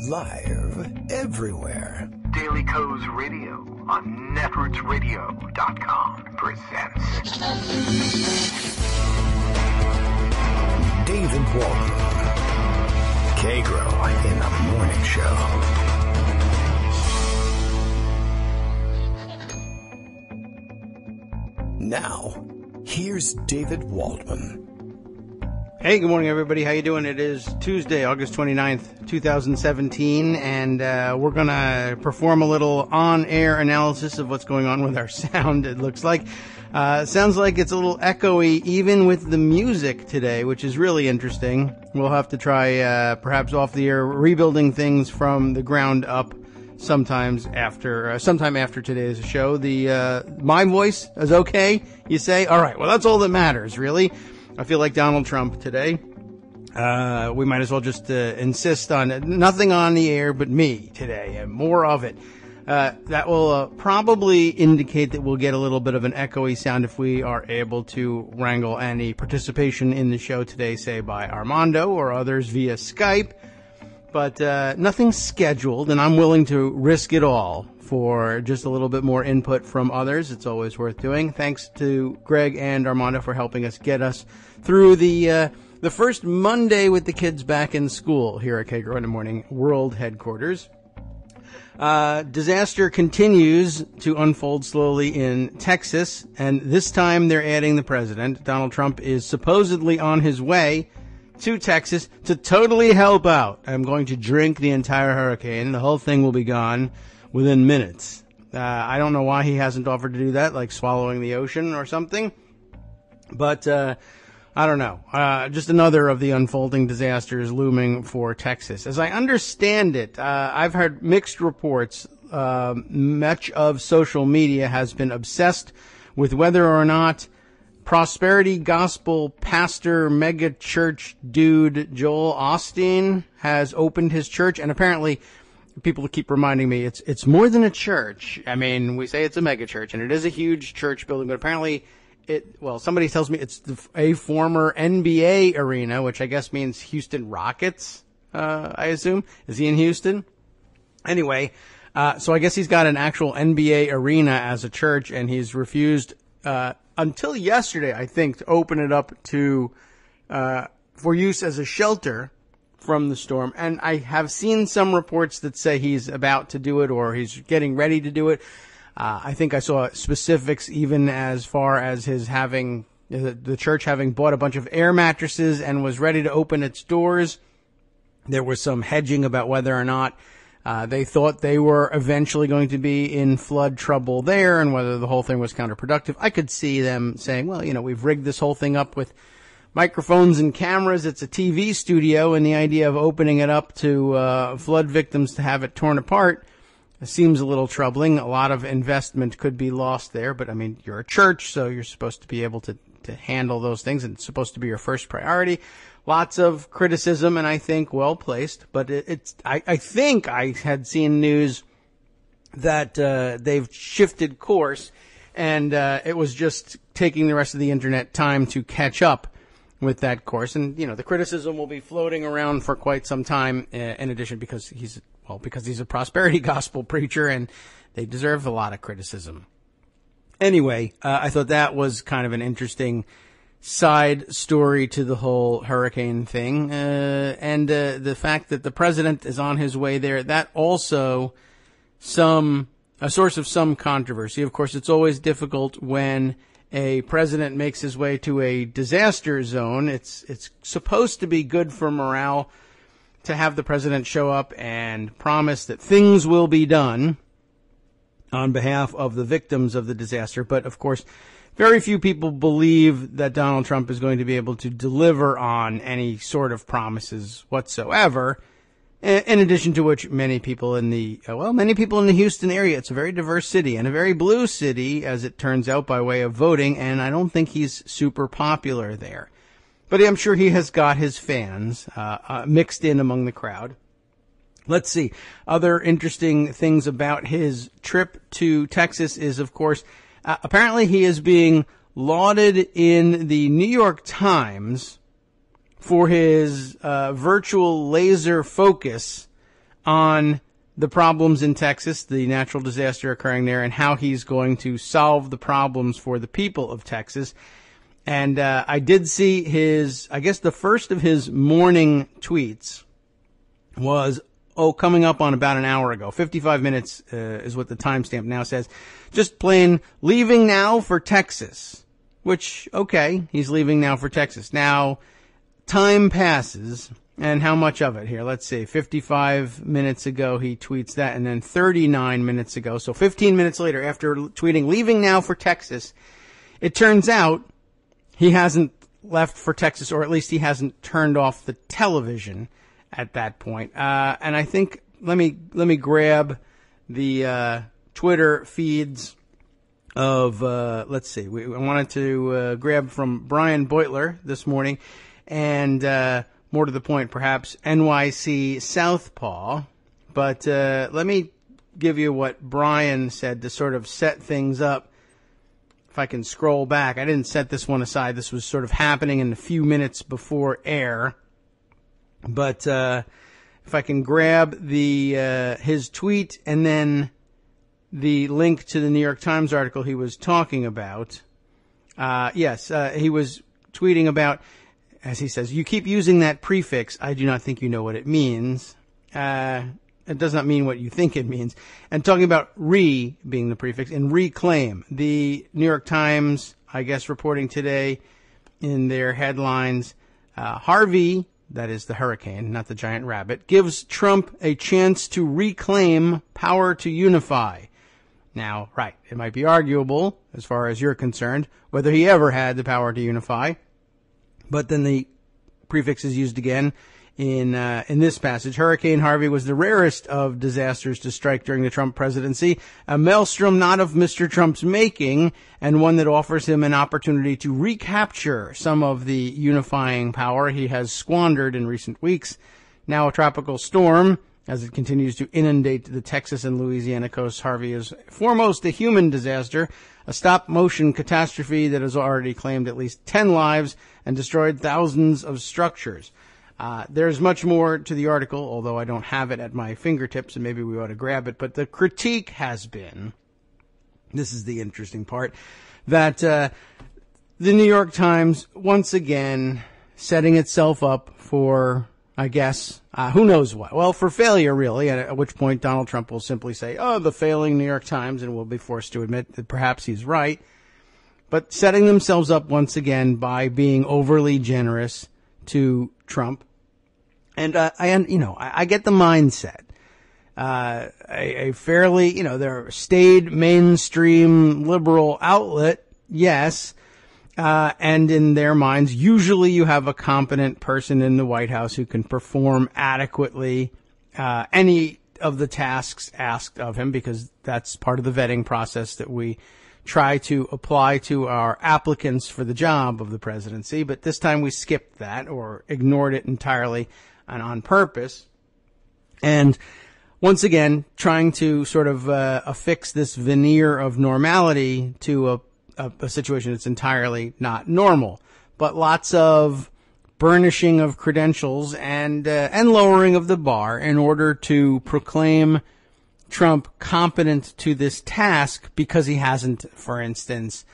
Live everywhere. Daily Co's Radio on netrootsradio.com presents David Waldman. Kagro in the Morning Show. Now, here's David Waldman. Hey, good morning, everybody. How you doing? It is Tuesday, August 29th, 2017, and we're going to perform a little on-air analysis of what's going on with our sound, it looks like. Sounds like it's a little echoey, even with the music today, which is really interesting. We'll have to try, perhaps off the air, rebuilding things from the ground up sometime after today's show. My voice is okay, you say? All right, well, that's all that matters, really. I feel like Donald Trump today. We might as well just insist on nothing on the air but me today, and more of it. That will probably indicate that we'll get a little bit of an echoey sound if we are able to wrangle any participation in the show today, say by Armando or others via Skype. But nothing scheduled, and I'm willing to risk it all for just a little bit more input from others. It's always worth doing. Thanks to Greg and Armando for helping us get us through the first Monday with the kids back in school here at Kagro in the Morning World Headquarters. Disaster continues to unfold slowly in Texas, and this time they're adding the president. Donald Trump is supposedly on his way to Texas to totally help out. I'm going to drink the entire hurricane. The whole thing will be gone within minutes. I don't know why he hasn't offered to do that, like swallowing the ocean or something. But I don't know. Just another of the unfolding disasters looming for Texas. As I understand it, I've heard mixed reports. Much of social media has been obsessed with whether or not prosperity gospel pastor mega church dude Joel Osteen has opened his church, and apparently people keep reminding me it's more than a church. I mean, we say it's a mega church, and it is a huge church building, but apparently somebody tells me it's a former NBA arena, which I guess means Houston Rockets, I assume. Is he in Houston? Anyway, so I guess he's got an actual NBA arena as a church, and he's refused until yesterday, I think, to open it up to for use as a shelter from the storm. And I have seen some reports that say he's about to do it or he's getting ready to do it. I think I saw specifics even as far as his having the church having bought a bunch of air mattresses and was ready to open its doors. There was some hedging about whether or not they thought they were eventually going to be in flood trouble there and whether the whole thing was counterproductive. I could see them saying, well, we've rigged this whole thing up with microphones and cameras. It's a TV studio, and the idea of opening it up to flood victims to have it torn apart seems a little troubling. A lot of investment could be lost there, but I mean, you're a church, so you're supposed to be able to handle those things, and it's supposed to be your first priority. Lots of criticism, and I think well placed, but I think I had seen news that they've shifted course, and it was just taking the rest of the internet time to catch up with that course. And the criticism will be floating around for quite some time. In addition, because he's a prosperity gospel preacher, and they deserve a lot of criticism. Anyway, I thought that was kind of an interesting side story to the whole hurricane thing, and the fact that the president is on his way there. That also a source of some controversy. Of course, it's always difficult when a president makes his way to a disaster zone. It's supposed to be good for morale to have the president show up and promise that things will be done on behalf of the victims of the disaster. But of course, very few people believe that Donald Trump is going to be able to deliver on any sort of promises whatsoever. In addition to which, many people in the Houston area, it's a very diverse city and a very blue city, as it turns out, by way of voting, and I don't think he's super popular there. But I'm sure he has got his fans mixed in among the crowd. Let's see. Other interesting things about his trip to Texas is, of course, apparently he is being lauded in the New York Times for his virtual laser focus on the problems in Texas, the natural disaster occurring there, and how he's going to solve the problems for the people of Texas. And I did see I guess the first of his morning tweets was, coming up on about an hour ago. 55 minutes is what the timestamp now says. Just plain, leaving now for Texas. Which, okay, he's leaving now for Texas. Now, time passes. And how much of it here? Let's see. 55 minutes ago, he tweets that, and then 39 minutes ago, so 15 minutes later, after tweeting, leaving now for Texas, it turns out he hasn't left for Texas, or at least he hasn't turned off the television at that point. And I think, let me grab the Twitter feeds of, let's see. I wanted to grab from Brian Beutler this morning, and more to the point, perhaps, NYC Southpaw. But let me give you what Brian said to sort of set things up. If I can scroll back. I didn't set this one aside. This was sort of happening in a few minutes before air. But if I can grab his tweet and then the link to the New York Times article he was talking about. Yes, he was tweeting about, as he says, you keep using that prefix. I do not think you know what it means. It does not mean what you think it means. And talking about re being the prefix and reclaim. The New York Times, I guess, reporting today in their headlines, Harvey, that is the hurricane, not the giant rabbit, gives Trump a chance to reclaim power to unify. Now, right, it might be arguable, as far as you're concerned, whether he ever had the power to unify. But then the prefix is used again in this passage. Hurricane Harvey was the rarest of disasters to strike during the Trump presidency, a maelstrom not of Mr. Trump's making, and one that offers him an opportunity to recapture some of the unifying power he has squandered in recent weeks. Now a tropical storm, as it continues to inundate the Texas and Louisiana coasts, Harvey is foremost a human disaster, a stop-motion catastrophe that has already claimed at least 10 lives and destroyed thousands of structures. There's much more to the article, although I don't have it at my fingertips, and maybe we ought to grab it. But the critique has been, this is the interesting part, that the New York Times, once again, setting itself up for, I guess, who knows what? Well, for failure, really, at which point Donald Trump will simply say, the failing New York Times, and will be forced to admit that perhaps he's right. But setting themselves up once again by being overly generous to Trump. And I get the mindset. A fairly, they're staid mainstream liberal outlet, yes. And in their minds, usually you have a competent person in the White House who can perform adequately any of the tasks asked of him, because that's part of the vetting process that we try to apply to our applicants for the job of the presidency. But this time we skipped that or ignored it entirely and on purpose. And once again, trying to sort of affix this veneer of normality to a situation that's entirely not normal. But lots of burnishing of credentials and lowering of the bar in order to proclaim Trump competent to this task, because he hasn't, for instance,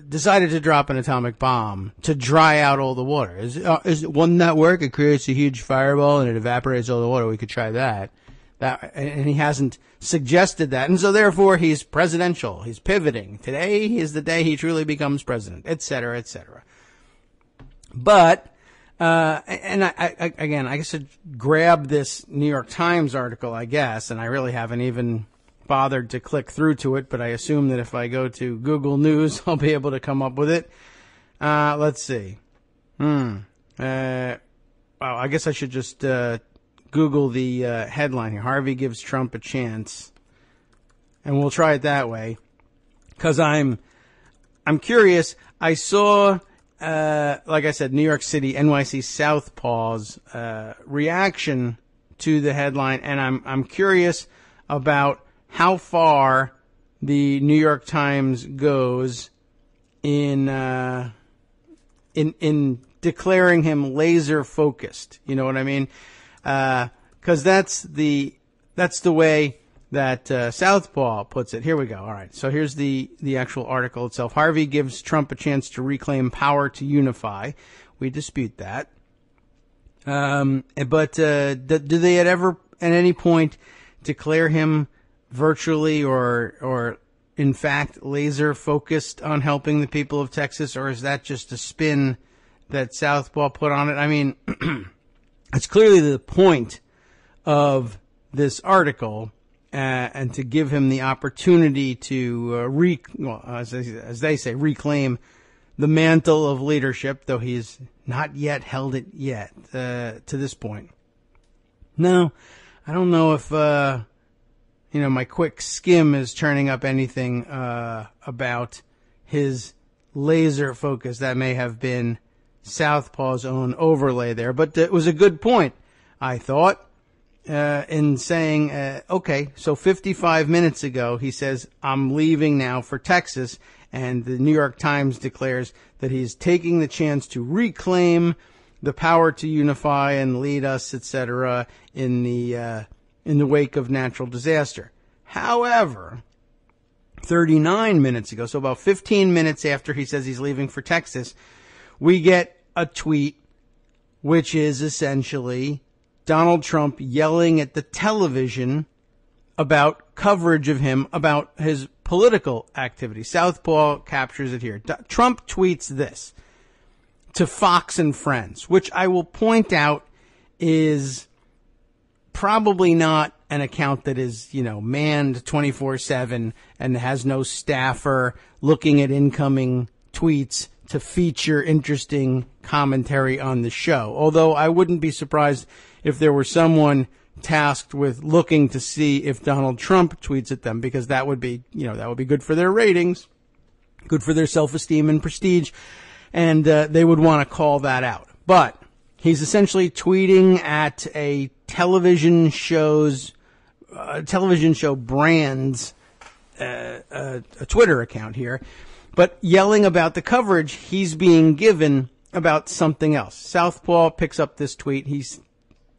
decided to drop an atomic bomb to dry out all the water. Wouldn't that work? It creates a huge fireball and it evaporates all the water. We could try that. And he hasn't suggested that. And so therefore he's presidential. He's pivoting. Today is the day he truly becomes president, et cetera, et cetera. But, and I guess I grabbed this New York Times article, I guess, and I really haven't even bothered to click through to it, but I assume that if I go to Google News, I'll be able to come up with it. Let's see. I guess I should just, Google the, headline here. Harvey gives Trump a chance. And we'll try it that way. 'Cause I'm curious. I saw, like I said, New York City, NYC Southpaw's, reaction to the headline. And I'm curious about how far the New York Times goes in declaring him laser focused. You know what I mean? 'Cause because that's the way that Southpaw puts it. Here we go. All right. So here's the actual article itself. Harvey gives Trump a chance to reclaim power to unify. We dispute that. But do they ever at any point declare him virtually or in fact laser focused on helping the people of Texas, or is that just a spin that Southpaw put on it? I mean, it's clearly the point of this article, and to give him the opportunity to as they say, reclaim the mantle of leadership, though he's not yet held it yet to this point. Now, I don't know if my quick skim is turning up anything about his laser focus. That may have been Southpaw's own overlay there, but it was a good point, I thought, in saying, okay, so 55 minutes ago, he says, I'm leaving now for Texas, and the New York Times declares that he's taking the chance to reclaim the power to unify and lead us, etc., in the wake of natural disaster. However, 39 minutes ago, so about 15 minutes after he says he's leaving for Texas, we get a tweet which is essentially Donald Trump yelling at the television about coverage of him, about his political activity. Southpaw captures it here. Trump tweets this to Fox and Friends, which I will point out is probably not an account that is, manned 24/7 and has no staffer looking at incoming tweets to feature interesting commentary on the show. Although I wouldn't be surprised if there were someone tasked with looking to see if Donald Trump tweets at them, because that would be, that would be good for their ratings, good for their self-esteem and prestige, and they would want to call that out. But he's essentially tweeting at a television show brand's a Twitter account here, but yelling about the coverage he's being given about something else. Southpaw picks up this tweet.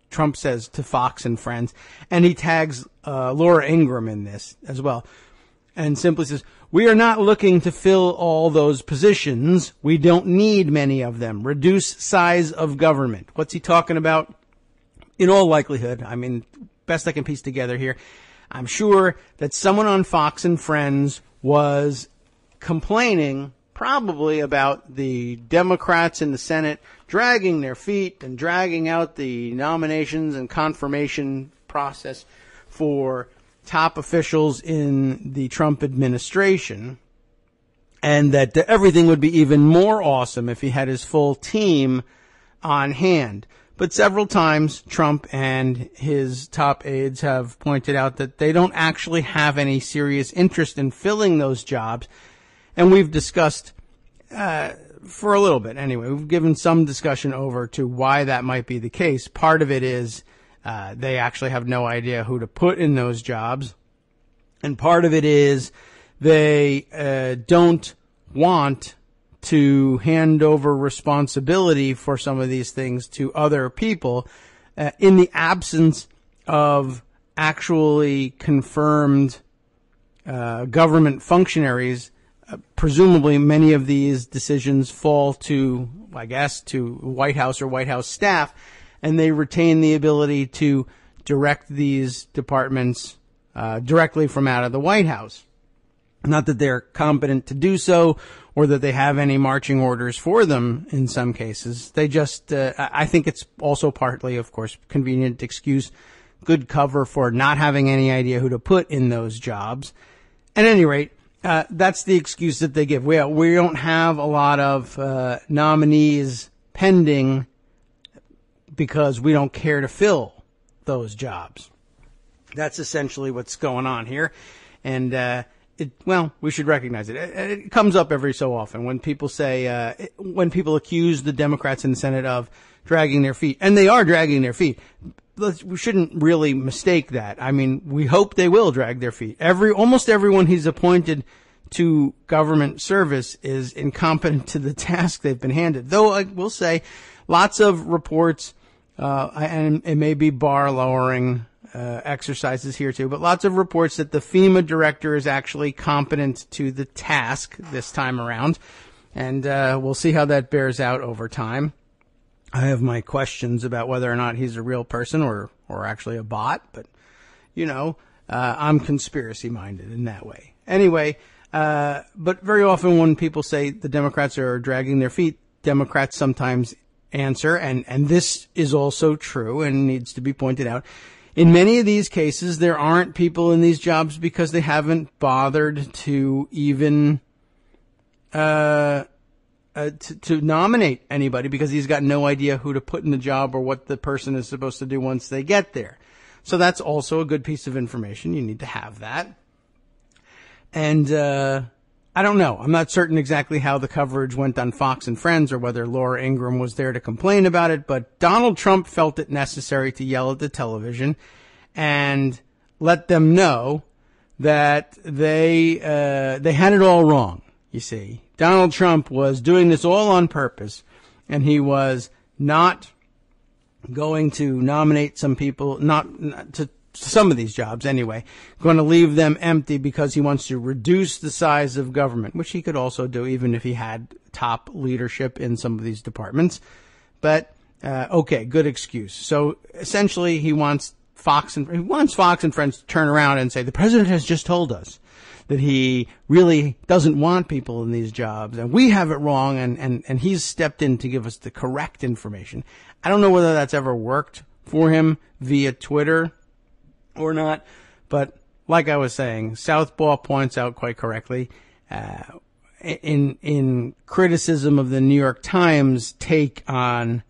Trump says to Fox and Friends, and he tags Laura Ingraham in this as well, and simply says, we are not looking to fill all those positions. We don't need many of them. Reduce size of government. What's he talking about? In all likelihood, I mean, best I can piece together here, I'm sure that someone on Fox and Friends was complaining probably about the Democrats in the Senate dragging their feet and dragging out the nominations and confirmation process for top officials in the Trump administration, and that everything would be even more awesome if he had his full team on hand. But several times, Trump and his top aides have pointed out that they don't actually have any serious interest in filling those jobs. And we've discussed, for a little bit anyway, we've given some discussion over to why that might be the case. Part of it is they actually have no idea who to put in those jobs. And part of it is they don't want to hand over responsibility for some of these things to other people in the absence of actually confirmed government functionaries. Presumably many of these decisions fall to, I guess, to White House or White House staff, and they retain the ability to direct these departments directly from out of the White House. Not that they're competent to do so, or that they have any marching orders for them in some cases. They just, I think it's also partly, of course, convenient excuse, good cover for not having any idea who to put in those jobs. At any rate, that's the excuse that they give. We don't have a lot of nominees pending because we don't care to fill those jobs. That's essentially what's going on here. And we should recognize it. It comes up every so often when people say, when people accuse the Democrats in the Senate of dragging their feet, and they are dragging their feet. We shouldn't really mistake that. I mean, we hope they will drag their feet. Almost everyone he's appointed to government service is incompetent to the task they've been handed. Though I will say, lots of reports and it may be bar lowering exercises here too, but lots of reports that the FEMA director is actually competent to the task this time around, and we'll see how that bears out over time. I have my questions about whether or not he's a real person or actually a bot, but I'm conspiracy minded in that way. Anyway, but very often when people say the Democrats are dragging their feet, Democrats sometimes answer, and this is also true and needs to be pointed out. In many of these cases, there aren't people in these jobs because they haven't bothered to even to nominate anybody, because he's got no idea who to put in the job or what the person is supposed to do once they get there. So that's also a good piece of information. You need to have that. And I don't know. I'm not certain exactly how the coverage went on Fox and Friends or whether Laura Ingraham was there to complain about it, but Donald Trump felt it necessary to yell at the television and let them know that they had it all wrong, you see. Donald Trump was doing this all on purpose, and he was not going to nominate some people, not to some of these jobs anyway, going to leave them empty because he wants to reduce the size of government, which he could also do even if he had top leadership in some of these departments. But, okay, good excuse. So essentially he wants Fox and Friends to turn around and say, the president has just told us that he really doesn't want people in these jobs, and we have it wrong, and he's stepped in to give us the correct information. I don't know whether that's ever worked for him via Twitter or not, but like I was saying, Southpaw points out quite correctly, in criticism of the New York Times take on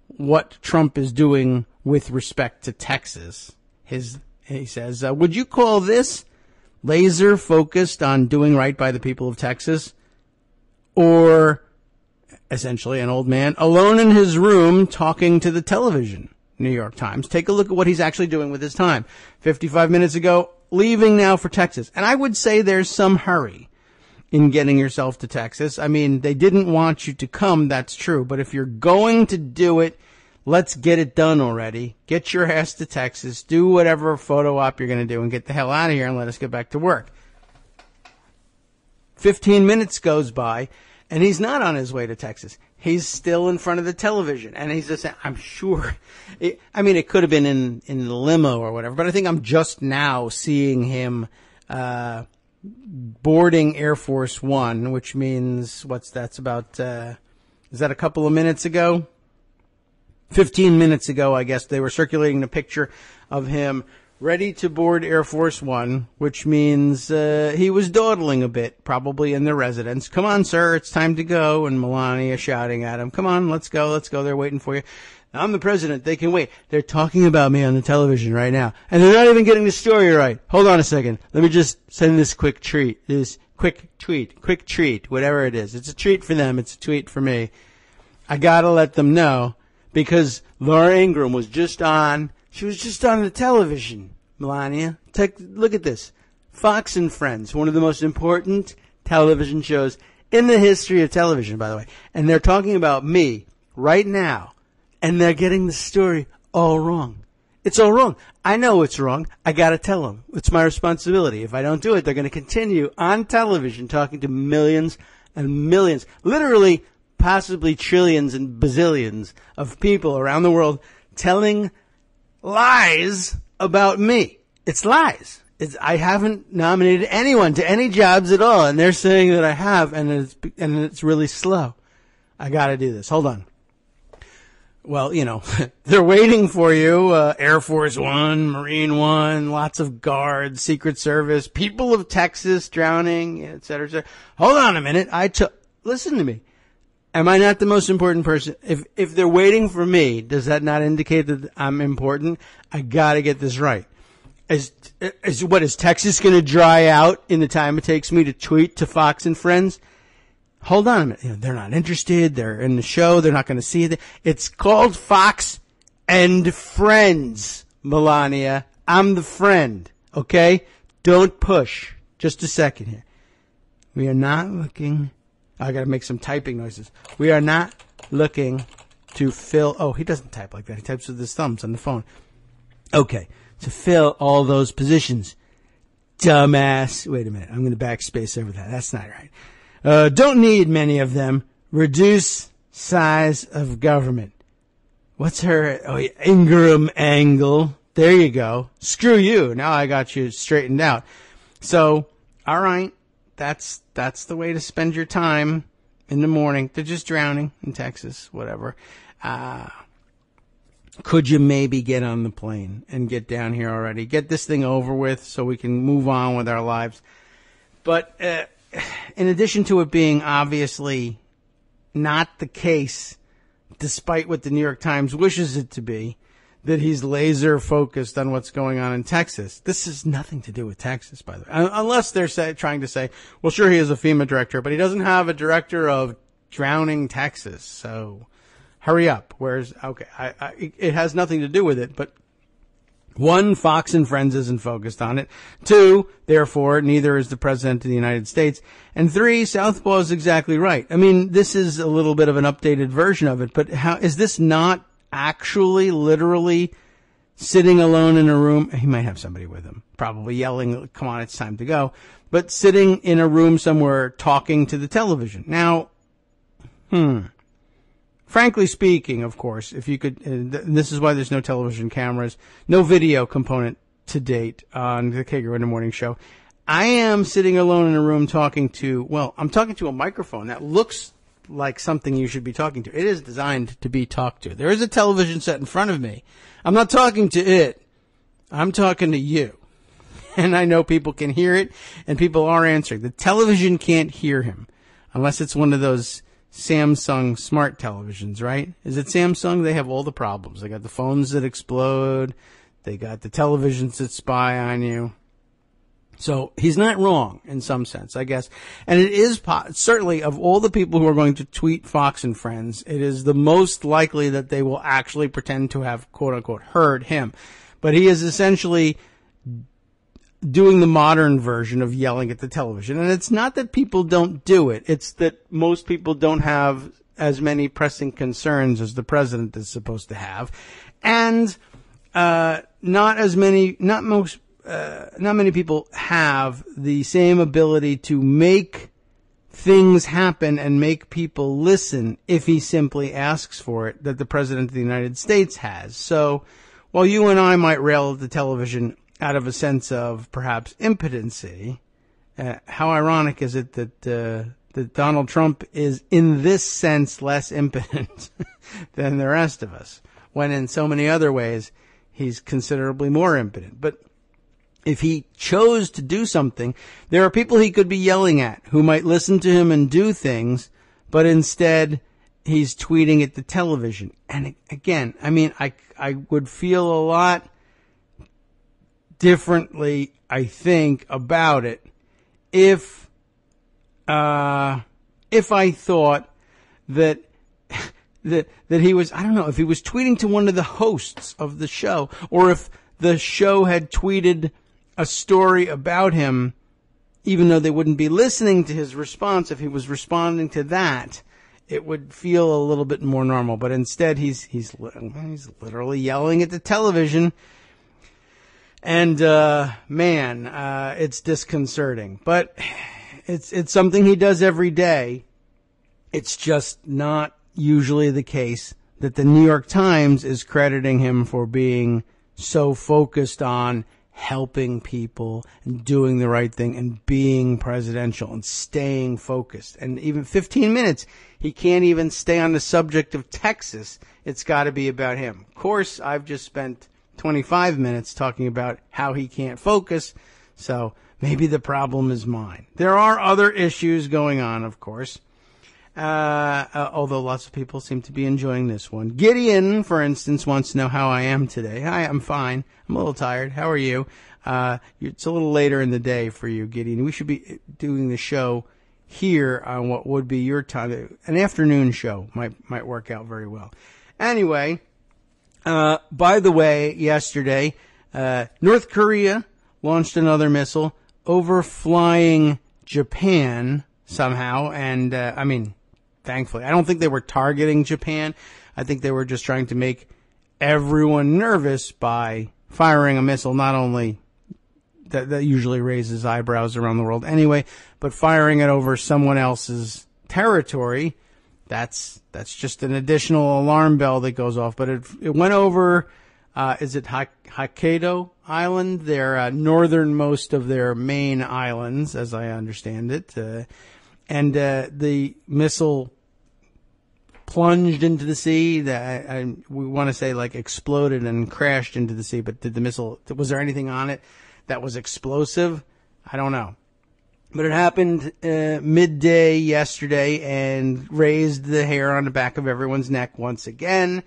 what Trump is doing with respect to Texas. He says, would you call this laser focused on doing right by the people of Texas, or essentially an old man alone in his room talking to the television? New York Times. Take a look at what he's actually doing with his time. 55 minutes ago, leaving now for Texas. And I would say there's some hurry in getting yourself to Texas. I mean, they didn't want you to come, that's true. But if you're going to do it, let's get it done already. Get your ass to Texas. Do whatever photo op you're going to do and get the hell out of here and let us get back to work. 15 minutes goes by, and he's not on his way to Texas. He's still in front of the television, and he's just, I'm sure, it could have been in the limo or whatever, but I think I'm just now seeing him, boarding Air Force One, which means, that's about, is that a couple of minutes ago? 15 minutes ago, I guess, they were circulating a picture of him ready to board Air Force One, which means he was dawdling a bit, probably in their residence. Come on, sir, it's time to go. And Melania shouting at him, come on, let's go, they're waiting for you. I'm the president, they can wait. They're talking about me on the television right now, and they're not even getting the story right. Hold on a second, let me just send this quick tweet, whatever it is. It's a treat for them, it's a tweet for me. I gotta let them know, because Laura Ingraham was just on the television, Melania. Look at this. Fox and Friends, one of the most important television shows in the history of television, by the way. And they're talking about me right now, and they're getting the story all wrong. It's all wrong. I know it's wrong. I gotta tell them. It's my responsibility. If I don't do it, they're gonna continue on television talking to millions and millions, literally possibly trillions and bazillions of people around the world telling lies about me. It's lies. I haven't nominated anyone to any jobs at all, and they're saying that I have, and it's really slow. I gotta do this. Hold on. Well, they're waiting for you. Air Force One, Marine One, lots of guards, Secret Service, people of Texas drowning, et cetera, et cetera. Hold on a minute. Listen to me. Am I not the most important person? If they're waiting for me, does that not indicate that I'm important? I gotta get this right. Is Texas gonna dry out in the time it takes me to tweet to Fox and Friends? Hold on a minute. They're not interested. They're in the show. They're not gonna see it. It's called Fox and Friends, Melania. I'm the friend. Okay? Don't push. Just a second here. We are not looking. I gotta make some typing noises. We are not looking to fill, oh, he doesn't type like that. He types with his thumbs on the phone. Okay, to fill all those positions. Dumbass. Wait a minute, I'm going to backspace over that. That's not right. Don't need many of them. Reduce size of government. What's her, Ingram angle. There you go. Screw you. Now I got you straightened out. So, all right, that's the way to spend your time in the morning. They're just drowning in Texas, whatever. Could you maybe get on the plane and get down here already? Get this thing over with so we can move on with our lives. But in addition to it being obviously not the case, despite what the New York Times wishes it to be, that he's laser focused on what's going on in Texas. This has nothing to do with Texas, by the way. Unless they're trying to say, well, sure, he is a FEMA director, but he doesn't have a director of drowning Texas. So hurry up. Okay, it has nothing to do with it, but one, Fox and Friends isn't focused on it. Two, therefore, neither is the President of the United States. And three, Southpaw is exactly right. I mean, this is a little bit of an updated version of it, but how is this not actually, literally sitting alone in a room? He might have somebody with him, probably yelling, come on, it's time to go. But sitting in a room somewhere talking to the television. Now, frankly speaking, of course, if you could, this is why there's no television cameras, no video component to date on the Kagro in the Morning Show. I am sitting alone in a room talking to, I'm talking to a microphone that looks like something you should be talking to. It is designed to be talked to. There is a television set in front of me. I'm not talking to it. I'm talking to you. And I know people can hear it, and people are answering. The television can't hear him unless it's one of those Samsung smart televisions, right? Is it Samsung? They have all the problems. They got the phones that explode. They got the televisions that spy on you. So he's not wrong in some sense, I guess. And it is certainly, of all the people who are going to tweet Fox and Friends, it is the most likely that they will actually pretend to have, quote unquote, heard him. But he is essentially doing the modern version of yelling at the television. And it's not that people don't do it. It's that most people don't have as many pressing concerns as the president is supposed to have. And not many people have the same ability to make things happen and make people listen if he simply asks for it that the President of the United States has. So while you and I might rail at the television out of a sense of perhaps impotency, how ironic is it that Donald Trump is in this sense less impotent than the rest of us, when in so many other ways he's considerably more impotent. But if he chose to do something, there are people he could be yelling at who might listen to him and do things, but instead he's tweeting at the television. And again, I mean, I would feel a lot differently, I think, about it if I thought that he was, I don't know, if he was tweeting to one of the hosts of the show, or if the show had tweeted a story about him, even though they wouldn't be listening to his response, if he was responding to that, it would feel a little bit more normal. But instead, he's literally yelling at the television. And, it's disconcerting, but it's something he does every day. It's just not usually the case that the New York Times is crediting him for being so focused on helping people and doing the right thing and being presidential and staying focused. And even 15 minutes, he can't even stay on the subject of Texas. It's got to be about him. Of course, I've just spent 25 minutes talking about how he can't focus, so maybe the problem is mine. There are other issues going on, of course, although lots of people seem to be enjoying this one. Gideon, for instance, wants to know how I am today. Hi, I'm fine. I'm a little tired. How are you? It's a little later in the day for you, Gideon. We should be doing the show here on what would be your time. An afternoon show might work out very well. Anyway, by the way, yesterday, North Korea launched another missile overflying Japan somehow. And, thankfully, I don't think they were targeting Japan. I think they were just trying to make everyone nervous by firing a missile, not only that usually raises eyebrows around the world anyway, but firing it over someone else's territory, that's just an additional alarm bell that goes off. But it went over, is it Hokkaido Island? Their northernmost of their main islands, as I understand it. And the missile plunged into the sea. We want to say like exploded and crashed into the sea, but was there anything on it that was explosive? I don't know. But it happened midday yesterday and raised the hair on the back of everyone's neck once again.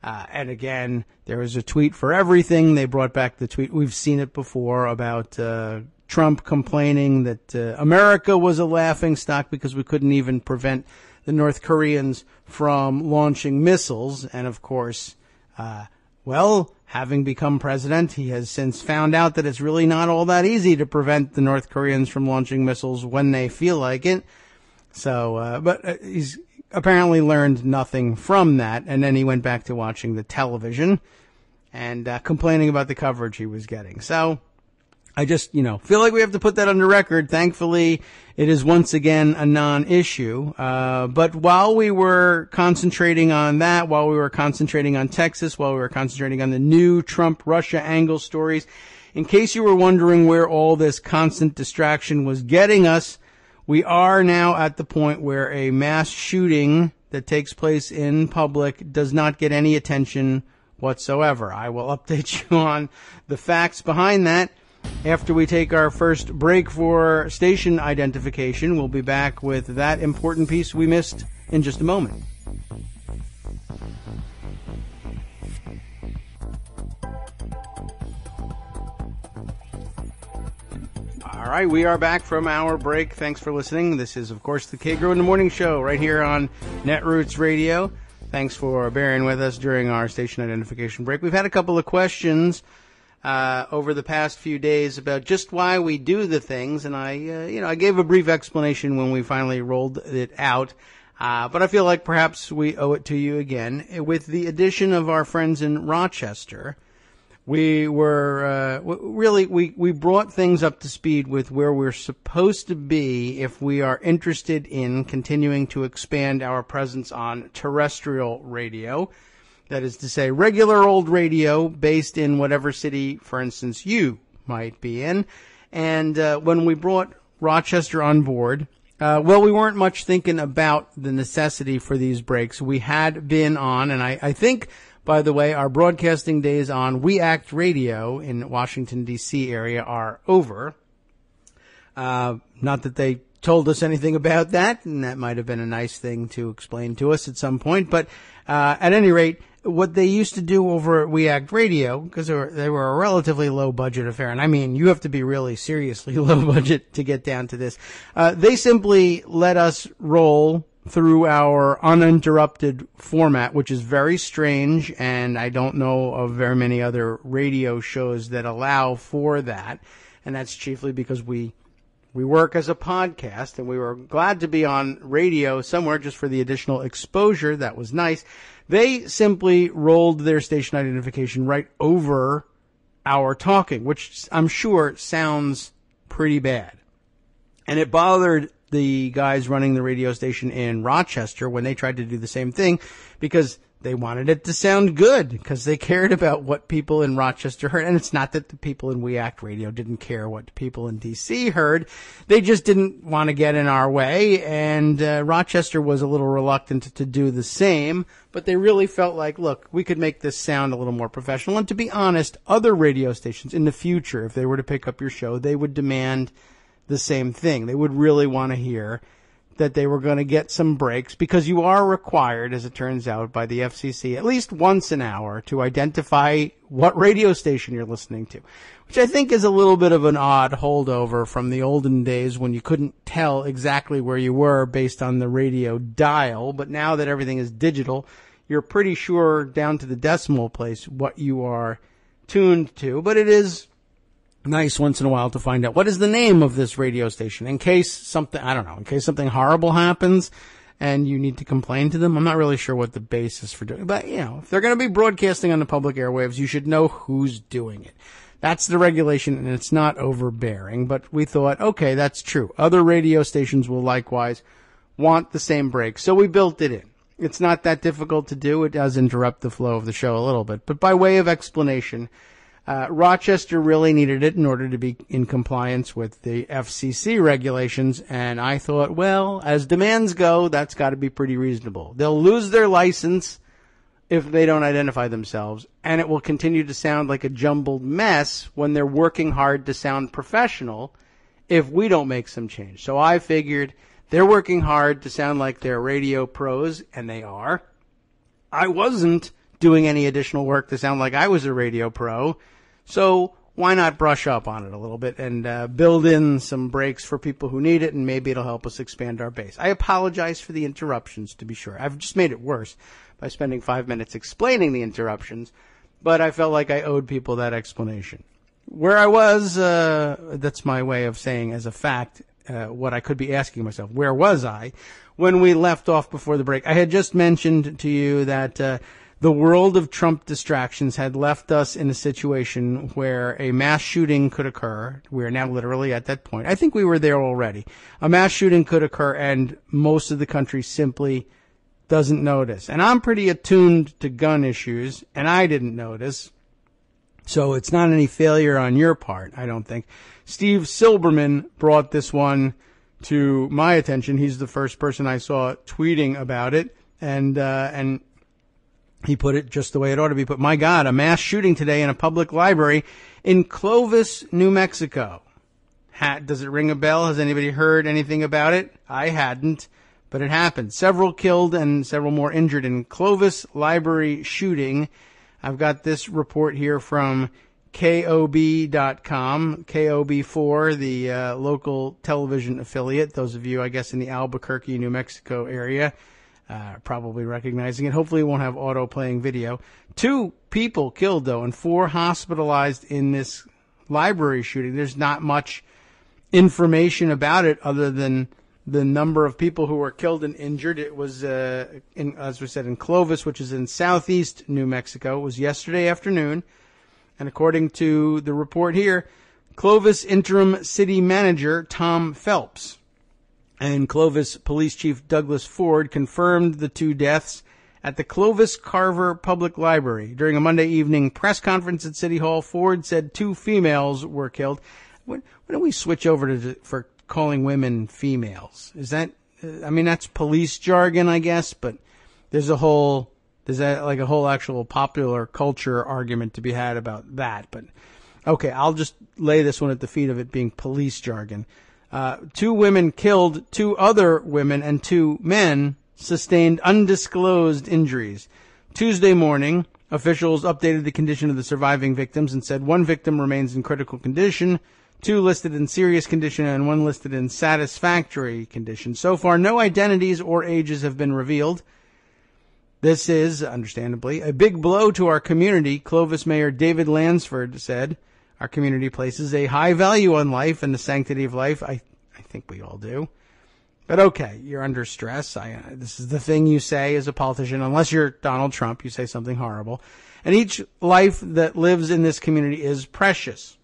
And again, there was a tweet for everything. They brought back the tweet. We've seen it before about Trump complaining that America was a laughingstock because we couldn't even prevent the North Koreans from launching missiles. And of course, having become president, he has since found out that it's really not all that easy to prevent the North Koreans from launching missiles when they feel like it. So, but he's apparently learned nothing from that. And then he went back to watching the television and complaining about the coverage he was getting. So I just, feel like we have to put that on the record. Thankfully, it is once again a non-issue. But while we were concentrating on that, while we were concentrating on Texas, while we were concentrating on the new Trump-Russia angle stories, in case you were wondering where all this constant distraction was getting us, we are now at the point where a mass shooting that takes place in public does not get any attention whatsoever. I will update you on the facts behind that after we take our first break for station identification. We'll be back with that important piece we missed in just a moment. All right, we are back from our break. Thanks for listening. This is, of course, the Kagro in the Morning Show right here on Netroots Radio. Thanks for bearing with us during our station identification break. We've had a couple of questions over the past few days about just why we do the things, and I gave a brief explanation when we finally rolled it out, but I feel like perhaps we owe it to you again. With the addition of our friends in Rochester, we were we brought things up to speed with where we're supposed to be if we are interested in continuing to expand our presence on terrestrial radio. That is to say, regular old radio based in whatever city, for instance, you might be in. And when we brought Rochester on board, we weren't much thinking about the necessity for these breaks. We had been on, and I think, by the way, our broadcasting days on We Act Radio in Washington, D.C. area are over. Not that they told us anything about that, and that might have been a nice thing to explain to us at some point. But at any rate, what they used to do over at We Act Radio, because they were a relatively low-budget affair, and I mean, you have to be really seriously low-budget to get down to this, they simply let us roll through our uninterrupted format, which is very strange, and I don't know of very many other radio shows that allow for that, and that's chiefly because we work as a podcast, and we were glad to be on radio somewhere just for the additional exposure. That was nice. They simply rolled their station identification right over our talking, which I'm sure sounds pretty bad. And it bothered the guys running the radio station in Rochester when they tried to do the same thing, because they wanted it to sound good, because they cared about what people in Rochester heard. And it's not that the people in We Act Radio didn't care what people in D.C. heard. They just didn't want to get in our way. And Rochester was a little reluctant to do the same. But they really felt like, look, we could make this sound a little more professional. And to be honest, other radio stations in the future, if they were to pick up your show, they would demand the same thing. They would really want to hear that they were going to get some breaks, because you are required, as it turns out, by the FCC at least once an hour to identify what radio station you're listening to, which I think is a little bit of an odd holdover from the olden days when you couldn't tell exactly where you were based on the radio dial. But now that everything is digital, you're pretty sure down to the decimal place what you are tuned to. But it is nice once in a while to find out what is the name of this radio station in case something, I don't know, in case something horrible happens and you need to complain to them. I'm not really sure what the basis for doing it. But, if they're going to be broadcasting on the public airwaves, you should know who's doing it. That's the regulation, and it's not overbearing. But we thought, okay, that's true. Other radio stations will likewise want the same break. So we built it in. It's not that difficult to do. It does interrupt the flow of the show a little bit. But by way of explanation, Rochester really needed it in order to be in compliance with the FCC regulations. And I thought, well, as demands go, that's got to be pretty reasonable. They'll lose their license if they don't identify themselves, and it will continue to sound like a jumbled mess when they're working hard to sound professional if we don't make some change. So I figured they're working hard to sound like they're radio pros, and they are. I wasn't doing any additional work to sound like I was a radio pro, so why not brush up on it a little bit and build in some breaks for people who need it, and maybe it'll help us expand our base. I apologize for the interruptions, to be sure. I've just made it worse by spending 5 minutes explaining the interruptions, but I felt like I owed people that explanation. Where I was, that's my way of saying as a fact what I could be asking myself. Where was I when we left off before the break? I had just mentioned to you that the world of Trump distractions had left us in a situation where a mass shooting could occur. We are now literally at that point. I think we were there already. A mass shooting could occur, and most of the country simply doesn't notice. And I'm pretty attuned to gun issues, and I didn't notice. So it's not any failure on your part, I don't think. Steve Silberman brought this one to my attention. He's the first person I saw tweeting about it, and he put it just the way it ought to be put. My God, a mass shooting today in a public library in Clovis, New Mexico. Does it ring a bell? Has anybody heard anything about it? I hadn't. But it happened. Several killed and several more injured in Clovis library shooting. I've got this report here from KOB.com, KOB4, the local television affiliate. Those of you, I guess, in the Albuquerque, New Mexico area, probably recognizing it. Hopefully it won't have auto-playing video. 2 people killed, though, and 4 hospitalized in this library shooting. There's not much information about it other than the number of people who were killed and injured. It was, as we said, in Clovis, which is in southeast New Mexico. It was yesterday afternoon. And according to the report here, Clovis interim city manager Tom Phelps and Clovis Police Chief Douglas Ford confirmed the 2 deaths at the Clovis Carver Public Library. During a Monday evening press conference at City Hall, Ford said 2 females were killed. When do we switch over for calling women females? Is that, that's police jargon, I guess, but there's a whole actual popular culture argument to be had about that. But okay, I'll just lay this one at the feet of it being police jargon. 2 women killed, 2 other women and 2 men sustained undisclosed injuries. Tuesday morning, officials updated the condition of the surviving victims and said 1 victim remains in critical condition, 2 listed in serious condition, and 1 listed in satisfactory condition. So far, no identities or ages have been revealed. This is, understandably, a big blow to our community, Clovis Mayor David Lansford said. Our community places a high value on life and the sanctity of life. I think we all do. But okay, you're under stress. This is the thing you say as a politician, unless you're Donald Trump, you say something horrible. And each life that lives in this community is precious.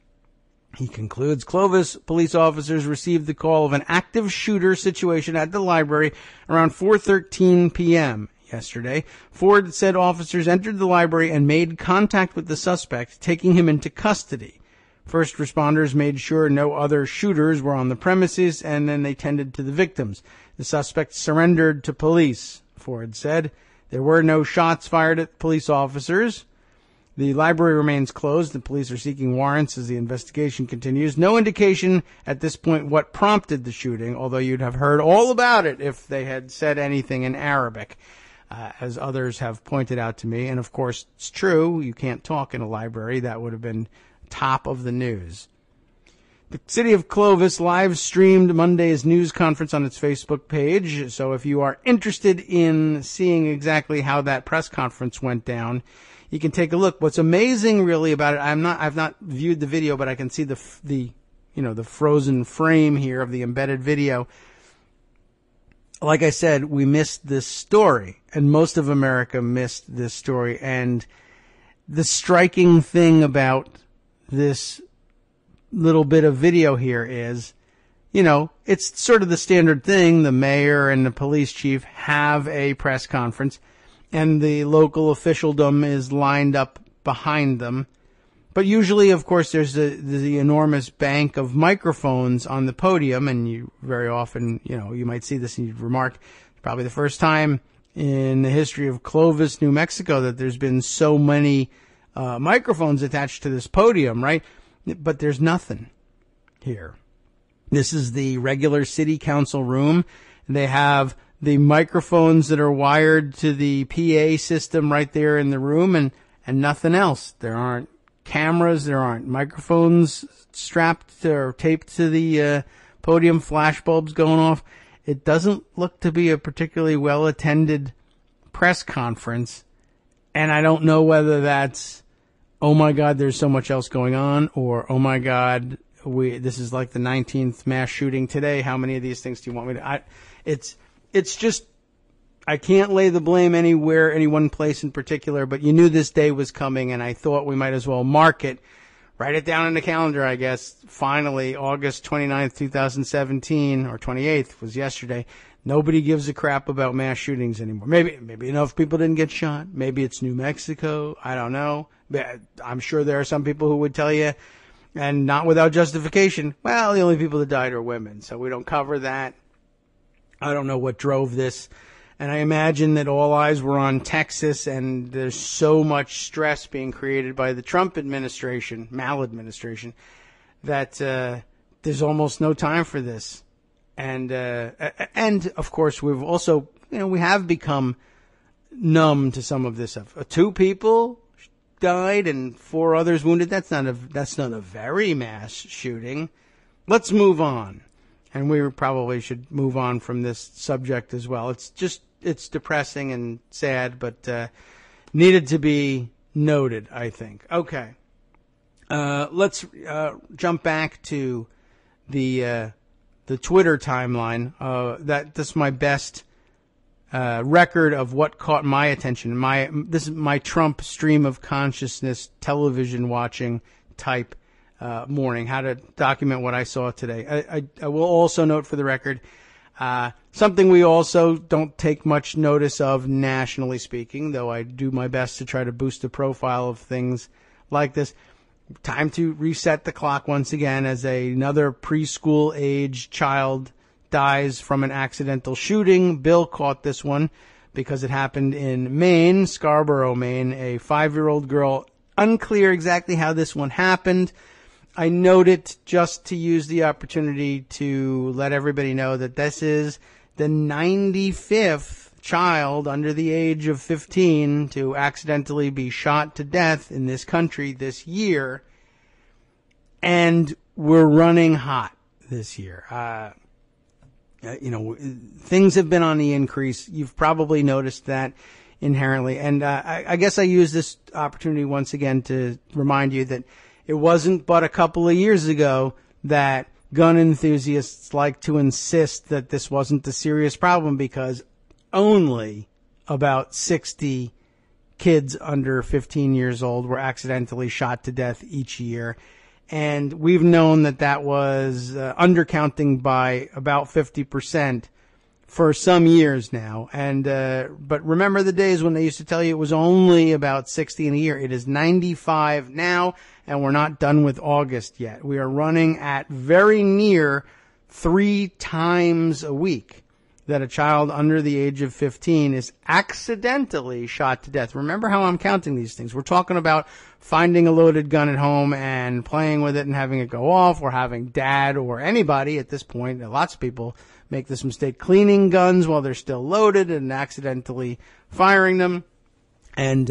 He concludes, Clovis police officers received the call of an active shooter situation at the library around 4:13 p.m. yesterday. Ford said officers entered the library and made contact with the suspect, taking him into custody. First responders made sure no other shooters were on the premises, and then they tended to the victims. The suspect surrendered to police, Ford said. There were no shots fired at police officers. The library remains closed. The police are seeking warrants as the investigation continues. No indication at this point what prompted the shooting, although you'd have heard all about it if they had said anything in Arabic, as others have pointed out to me. And, of course, it's true. You can't talk in a library. That would have been top of the news. The city of Clovis live streamed Monday's news conference on its Facebook page. So if you are interested in seeing exactly how that press conference went down, you can take a look. What's amazing really about it, I've not viewed the video, but I can see the frozen frame here of the embedded video. like I said, we missed this story, and most of America missed this story. And the striking thing about this little bit of video here is, it's sort of the standard thing. The mayor and the police chief have a press conference, and the local officialdom is lined up behind them. But usually, of course, there's the enormous bank of microphones on the podium, and you very often, you might see this and you'd remark, probably the first time in the history of Clovis, New Mexico, that there's been so many microphones attached to this podium, right? But there's nothing here. This is the regular city council room. They have the microphones that are wired to the PA system right there in the room, and nothing else. There aren't cameras, there aren't microphones strapped or taped to the podium, flash bulbs going off. It doesn't look to be a particularly well-attended press conference, and I don't know whether that's, oh my God, there's so much else going on, or oh my God, this is like the 19th mass shooting today. How many of these things do you want me to? It's just, I can't lay the blame anywhere, any one place in particular, but you knew this day was coming, and I thought we might as well mark it, write it down in the calendar, I guess. Finally, August 29th, 2017, or 28th was yesterday. Nobody gives a crap about mass shootings anymore. Maybe enough people didn't get shot. Maybe it's New Mexico. I don't know. But I'm sure there are some people who would tell you, and not without justification, well, the only people that died are women, so we don't cover that. I don't know what drove this. And I imagine that all eyes were on Texas, and there's so much stress being created by the Trump administration, maladministration, that there's almost no time for this. And of course, we've also, we have become numb to some of this stuff. 2 people died and 4 others wounded. That's not a very mass shooting. Let's move on. And we probably should move on from this subject as well. It's depressing and sad, but needed to be noted, I think. Okay. Let's jump back to the Twitter timeline. That's my best record of what caught my attention. This is my Trump stream of consciousness television watching type morning, how to document what I saw today. I will also note for the record, something we also don't take much notice of nationally speaking, though I do my best to try to boost the profile of things like this. Time to reset the clock once again as another preschool age child dies from an accidental shooting. Bill caught this one because it happened in Maine, Scarborough, Maine, a 5-year-old girl. Unclear exactly how this one happened. I note it just to use the opportunity to let everybody know that this is the 95th child under the age of 15 to accidentally be shot to death in this country this year. And we're running hot this year. Things have been on the increase. You've probably noticed that inherently. And I guess I use this opportunity once again to remind you that it wasn't but a couple of years ago that gun enthusiasts like to insist that this wasn't a serious problem because only about 60 kids under 15 years old were accidentally shot to death each year. And we've known that was undercounting by about 50% for some years now. And but remember the days when they used to tell you it was only about 60 in a year. It is 95 now, and we're not done with August yet. We are running at very near 3 times a week that a child under the age of 15 is accidentally shot to death. Remember how I'm counting these things. We're talking about finding a loaded gun at home and playing with it and having it go off, or having dad or anybody at this point, lots of people make this mistake, cleaning guns while they're still loaded and accidentally firing them. And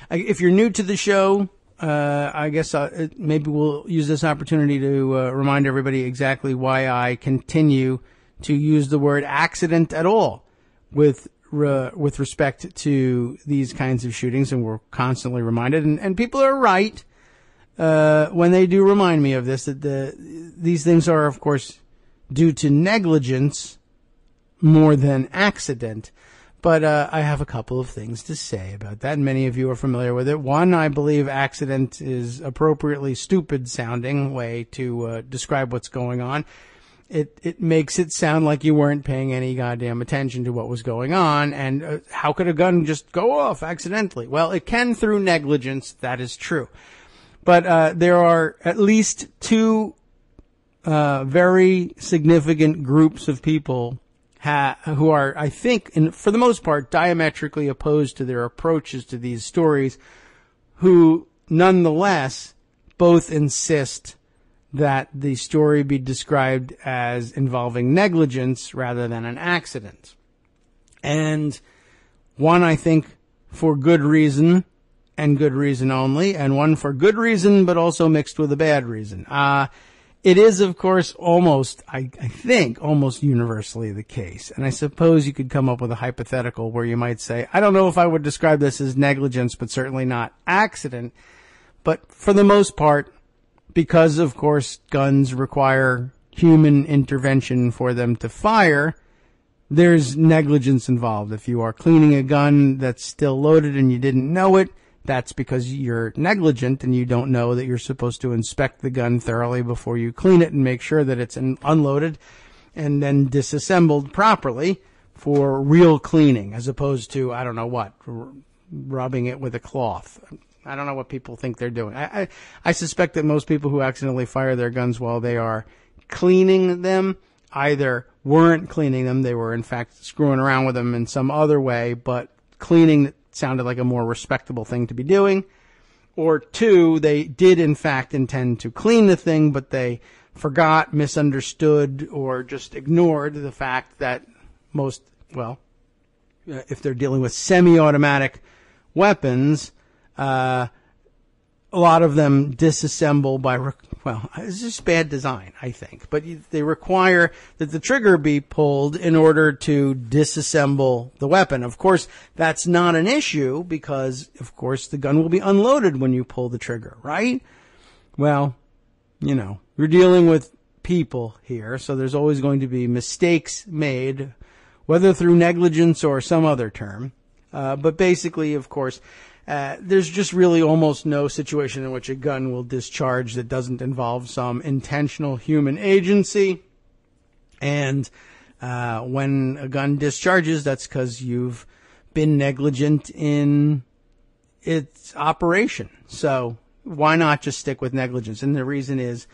if you're new to the show, I guess maybe we'll use this opportunity to remind everybody exactly why I continue to use the word accident at all with respect to these kinds of shootings, and we're constantly reminded, and people are right when they do remind me of this, that these things are, of course, due to negligence more than accident. But I have a couple of things to say about that. Many of you are familiar with it. One, I believe accident is appropriately stupid sounding way to describe what's going on. It makes it sound like you weren't paying any goddamn attention to what was going on. And how could a gun just go off accidentally? Well, it can through negligence. That is true. But there are at least two very significant groups of people who are, I think, for the most part, diametrically opposed to their approaches to these stories, who nonetheless both insist that the story be described as involving negligence rather than an accident. And one, I think, for good reason, and good reason only, and one for good reason, but also mixed with a bad reason. It is, of course, almost, I think, almost universally the case. And I suppose you could come up with a hypothetical where you might say, I don't know if I would describe this as negligence, but certainly not accident. But for the most part, because, of course, guns require human intervention for them to fire, there's negligence involved. If you are cleaning a gun that's still loaded and you didn't know it, that's because you're negligent and you don't know that you're supposed to inspect the gun thoroughly before you clean it and make sure that it's unloaded and then disassembled properly for real cleaning, as opposed to, I don't know what, rubbing it with a cloth. I don't know what people think they're doing. I suspect that most people who accidentally fire their guns while they are cleaning them either weren't cleaning them, they were in fact screwing around with them in some other way, but cleaning sounded like a more respectable thing to be doing. Or two, they did in fact intend to clean the thing, but they forgot, misunderstood, or just ignored the fact that if they're dealing with semi-automatic weapons, a lot of them disassemble by, it's just bad design, I think. But they require that the trigger be pulled in order to disassemble the weapon. Of course, that's not an issue because, of course, the gun will be unloaded when you pull the trigger, right? Well, we're dealing with people here, so there's always going to be mistakes made, whether through negligence or some other term. But basically, of course, there's just really almost no situation in which a gun will discharge that doesn't involve some intentional human agency. And when a gun discharges, that's because you've been negligent in its operation. So why not just stick with negligence? And the reason is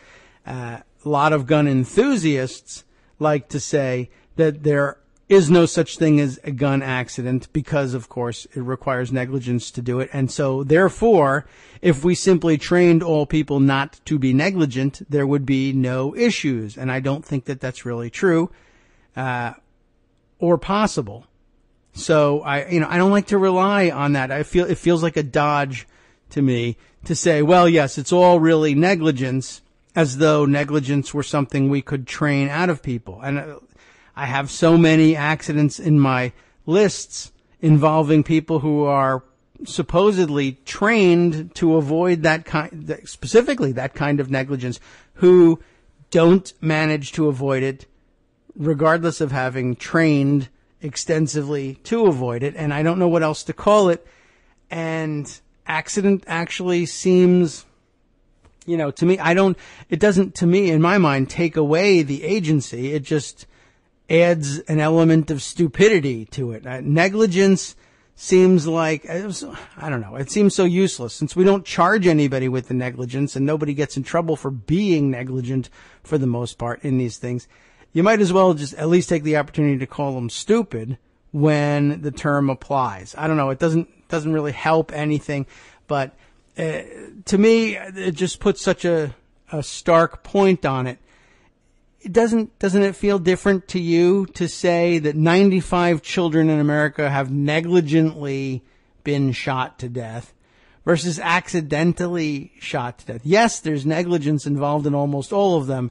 a lot of gun enthusiasts like to say that there is no such thing as a gun accident because, of course, it requires negligence to do it. And so, therefore, if we simply trained all people not to be negligent, there would be no issues. And I don't think that that's really true, or possible. So I don't like to rely on that. It feels like a dodge to me to say, well, yes, it's all really negligence, as though negligence were something we could train out of people. And I have so many accidents in my lists involving people who are supposedly trained to avoid specifically that kind of negligence, who don't manage to avoid it, regardless of having trained extensively to avoid it. And I don't know what else to call it. And accident actually seems, to me, it doesn't, to me, in my mind, take away the agency. It just adds an element of stupidity to it. Negligence seems like, I don't know, it seems so useless since we don't charge anybody with the negligence and nobody gets in trouble for being negligent for the most part in these things. You might as well just at least take the opportunity to call them stupid when the term applies. I don't know, it doesn't really help anything, but to me, it just puts such a stark point on it. Doesn't it feel different to you to say that 95 children in America have negligently been shot to death versus accidentally shot to death? Yes, there's negligence involved in almost all of them,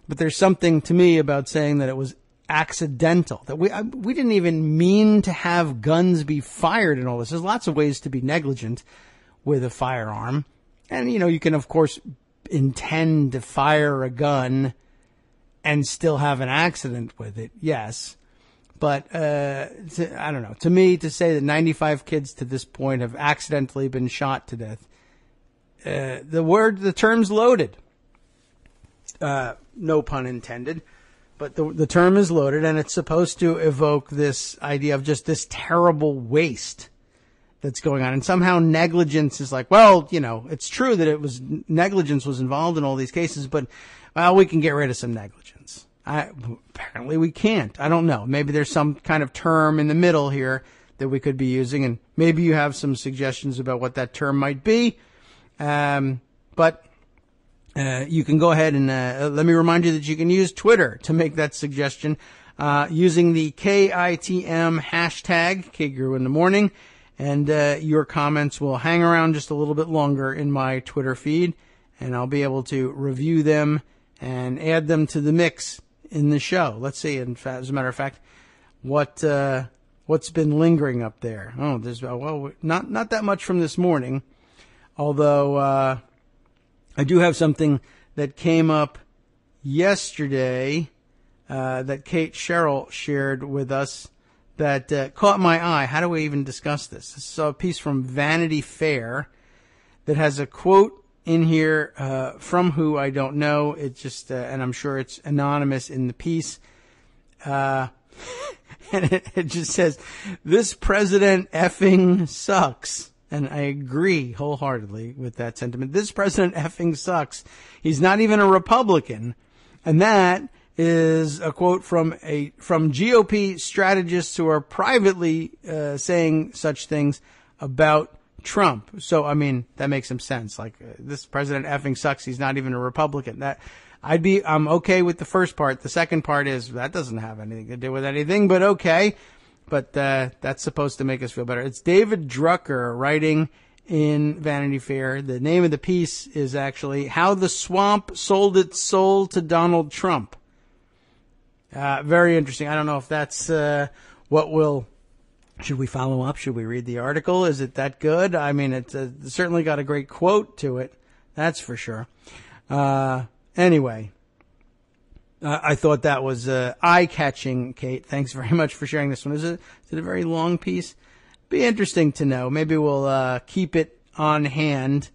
but there's something to me about saying that it was accidental, that we didn't even mean to have guns be fired and all this. There's lots of ways to be negligent with a firearm. And, you can, of course, intend to fire a gun and still have an accident with it, yes. But I don't know. To me, to say that 95 kids to this point have accidentally been shot to death, the term's loaded. No pun intended. But the term is loaded, and it's supposed to evoke this idea of just this terrible waste that's going on. And somehow negligence is like, well, it's true that negligence was involved in all these cases, but, well, we can get rid of some negligence. Apparently we can't. I don't know. Maybe there's some kind of term in the middle here that we could be using, and maybe you have some suggestions about what that term might be. But you can go ahead and let me remind you that you can use Twitter to make that suggestion using the KITM hashtag, Kagro in the morning, and your comments will hang around just a little bit longer in my Twitter feed, and I'll be able to review them and add them to the mix in the show. Let's see, as a matter of fact, what's been lingering up there. Oh, there's not that much from this morning, although I do have something that came up yesterday that Kate Sherrill shared with us that caught my eye. How do we even discuss this? This is a piece from Vanity Fair that has a quote in here from who I don't know. It's just, and I'm sure it's anonymous in the piece. And it just says, "This president effing sucks." And I agree wholeheartedly with that sentiment. This president effing sucks. He's not even a Republican. And that is a quote from GOP strategists who are privately saying such things about Trump. So, I mean, that makes some sense. Like, this president effing sucks. He's not even a Republican. I'm okay with the first part. The second part is, that doesn't have anything to do with anything, but okay. But that's supposed to make us feel better. It's David Drucker writing in Vanity Fair. The name of the piece is actually "How the Swamp Sold Its Soul to Donald Trump." Very interesting. I don't know if that's should we follow up? Should we read the article? Is it that good? I mean, it's certainly got a great quote to it. That's for sure. Anyway. I thought that was eye-catching, Kate. Thanks very much for sharing this one. Is it a very long piece? Be interesting to know. Maybe we'll keep it on hand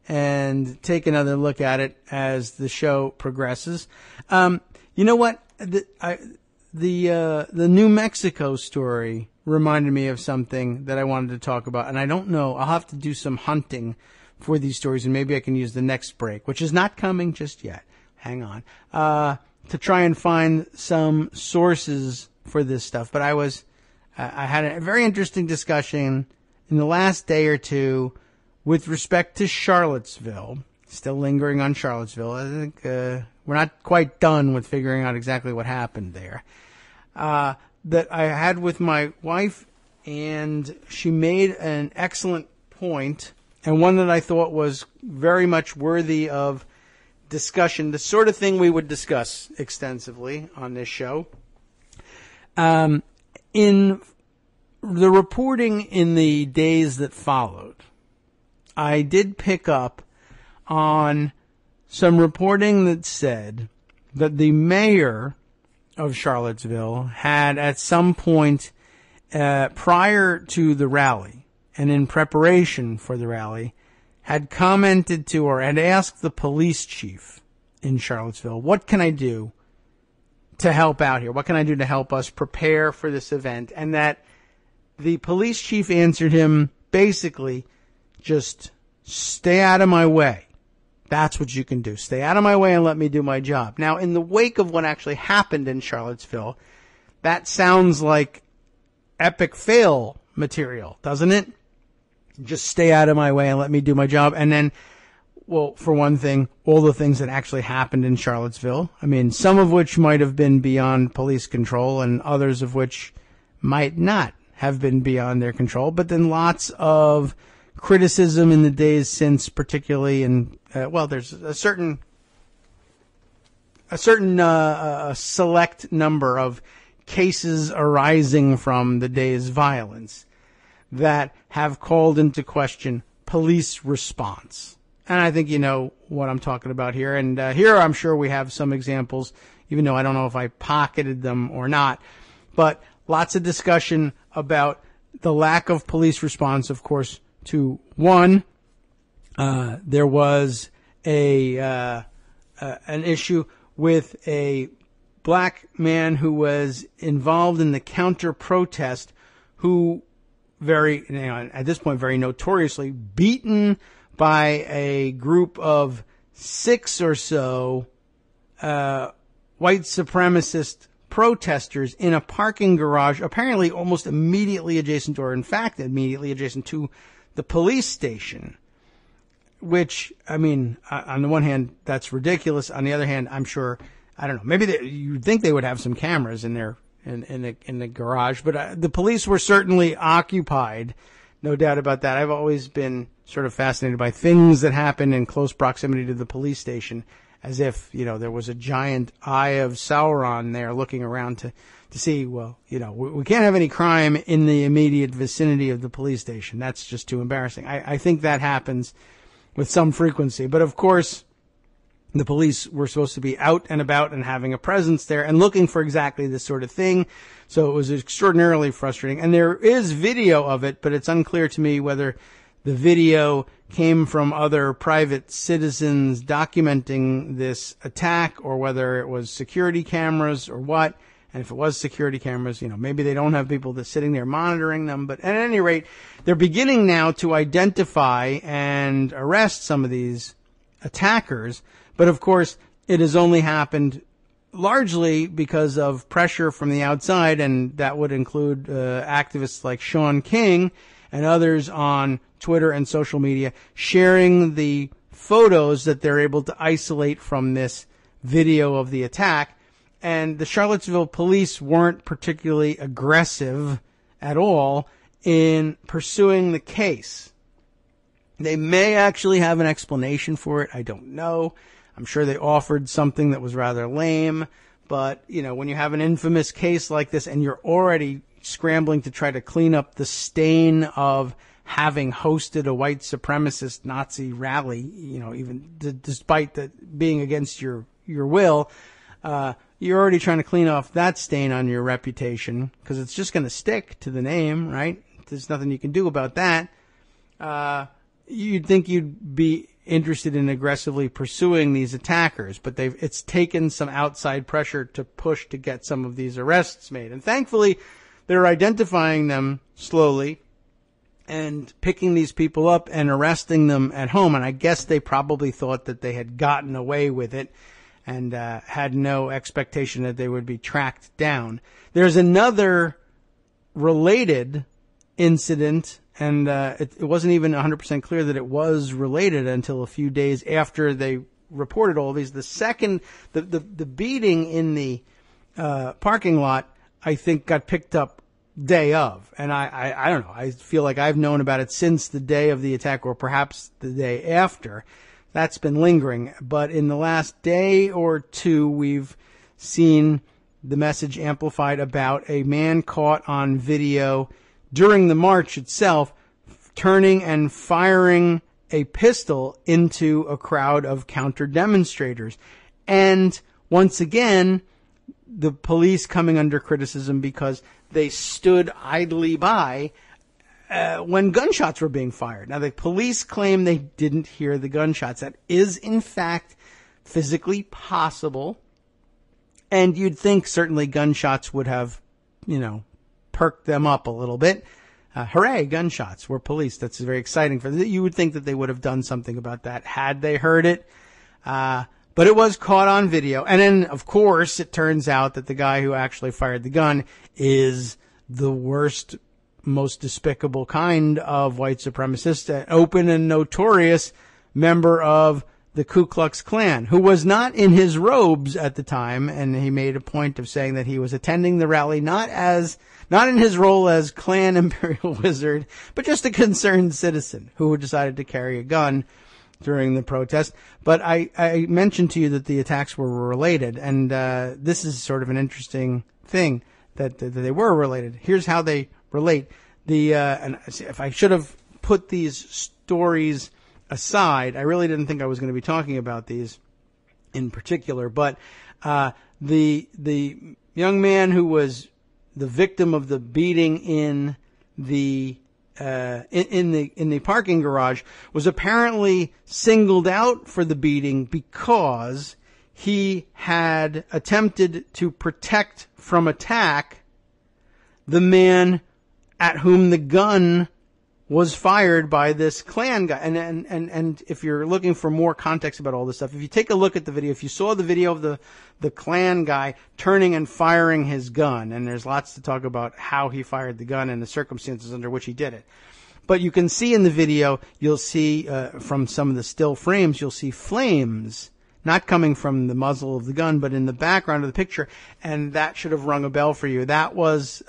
and take another look at it as the show progresses. You know what? The New Mexico story reminded me of something that I wanted to talk about, and I don't know. I'll have to do some hunting for these stories, and maybe I can use the next break, which is not coming just yet. Hang on. To try and find some sources for this stuff. But I had a very interesting discussion in the last day or two with respect to Charlottesville. Still lingering on Charlottesville. I think we're not quite done with figuring out exactly what happened there. That I had with my wife, and she made an excellent point, and one that I thought was very much worthy of discussion, the sort of thing we would discuss extensively on this show. In the reporting in the days that followed, I did pick up on some reporting that said that the mayor of Charlottesville had at some point prior to the rally and in preparation for the rally had commented to or had asked the police chief in Charlottesville, what can I do to help out here? What can I do to help us prepare for this event? And that the police chief answered him basically, just stay out of my way. That's what you can do. Stay out of my way and let me do my job. Now, in the wake of what actually happened in Charlottesville, that sounds like epic fail material, doesn't it? Just stay out of my way and let me do my job. And then, well, for one thing, all the things that actually happened in Charlottesville. I mean, some of which might have been beyond police control and others of which might not have been beyond their control. But then lots of criticism in the days since, particularly in, there's a certain select number of cases arising from the day's violence that have called into question police response. And I think you know what I'm talking about here. And here I'm sure we have some examples, even though I don't know if I pocketed them or not. But lots of discussion about the lack of police response, of course, to one. There was an issue with a black man who was involved in the counter protest, who at this point, very notoriously beaten by a group of 6 or so white supremacist protesters in a parking garage, apparently almost immediately adjacent, or in fact immediately adjacent to the police station. Which, I mean, on the one hand, that's ridiculous. On the other hand, I'm sure, I don't know, maybe you'd think they would have some cameras in there in the garage, but the police were certainly occupied, no doubt about that. I've always been sort of fascinated by things that happen in close proximity to the police station, as if, there was a giant eye of Sauron there looking around to see, well, we can't have any crime in the immediate vicinity of the police station. That's just too embarrassing. I think that happens with some frequency. But of course, the police were supposed to be out and about and having a presence there and looking for exactly this sort of thing. So it was extraordinarily frustrating. And there is video of it, but it's unclear to me whether the video came from other private citizens documenting this attack or whether it was security cameras or what. And if it was security cameras, maybe they don't have people that's sitting there monitoring them. But at any rate, they're beginning now to identify and arrest some of these attackers. But of course, it has only happened largely because of pressure from the outside, and that would include activists like Sean King and others on Twitter and social media sharing the photos that they're able to isolate from this video of the attack. And the Charlottesville police weren't particularly aggressive at all in pursuing the case. They may actually have an explanation for it. I don't know. I'm sure they offered something that was rather lame. But, when you have an infamous case like this and you're already scrambling to try to clean up the stain of having hosted a white supremacist Nazi rally, even despite that being against your will, you're already trying to clean off that stain on your reputation because it's just going to stick to the name, right? There's nothing you can do about that. You'd think you'd be interested in aggressively pursuing these attackers, but it's taken some outside pressure to push to get some of these arrests made. And thankfully, they're identifying them slowly and picking these people up and arresting them at home. And I guess they probably thought that they had gotten away with it and had no expectation that they would be tracked down. There's another related incident, and it wasn't even 100% clear that it was related until a few days after they reported all these. The beating in the parking lot, I think, got picked up day of. And I don't know. I feel like I've known about it since the day of the attack, or perhaps the day after. That's been lingering. But in the last day or two, we've seen the message amplified about a man caught on video during the march itself, turning and firing a pistol into a crowd of counter demonstrators. And once again, the police coming under criticism because they stood idly by when gunshots were being fired. Now, the police claim they didn't hear the gunshots. That is, in fact, physically possible. And you'd think certainly gunshots would have, perked them up a little bit. Hooray, gunshots. We're police. That's very exciting for them. You would think that they would have done something about that had they heard it. But it was caught on video. And then, of course, it turns out that the guy who actually fired the gun is the worst, most despicable kind of white supremacist, an open and notorious member of the Ku Klux Klan, who was not in his robes at the time, and he made a point of saying that he was attending the rally not in his role as Klan Imperial Wizard, but just a concerned citizen who decided to carry a gun during the protest. But I mentioned to you that the attacks were related, and this is sort of an interesting thing that they were related. Here's how they relate. And if I should have put these stories aside, I really didn't think I was going to be talking about these in particular, but the young man who was the victim of the beating in the in the parking garage was apparently singled out for the beating because he had attempted to protect from attack the man at whom the gun was fired by this Klan guy. And if you're looking for more context about all this stuff, if you take a look at the video, if you saw the video of the Klan guy turning and firing his gun, and there's lots to talk about how he fired the gun and the circumstances under which he did it. But you can see in the video, you'll see from some of the still frames, you'll see flames not coming from the muzzle of the gun, but in the background of the picture, and that should have rung a bell for you. That was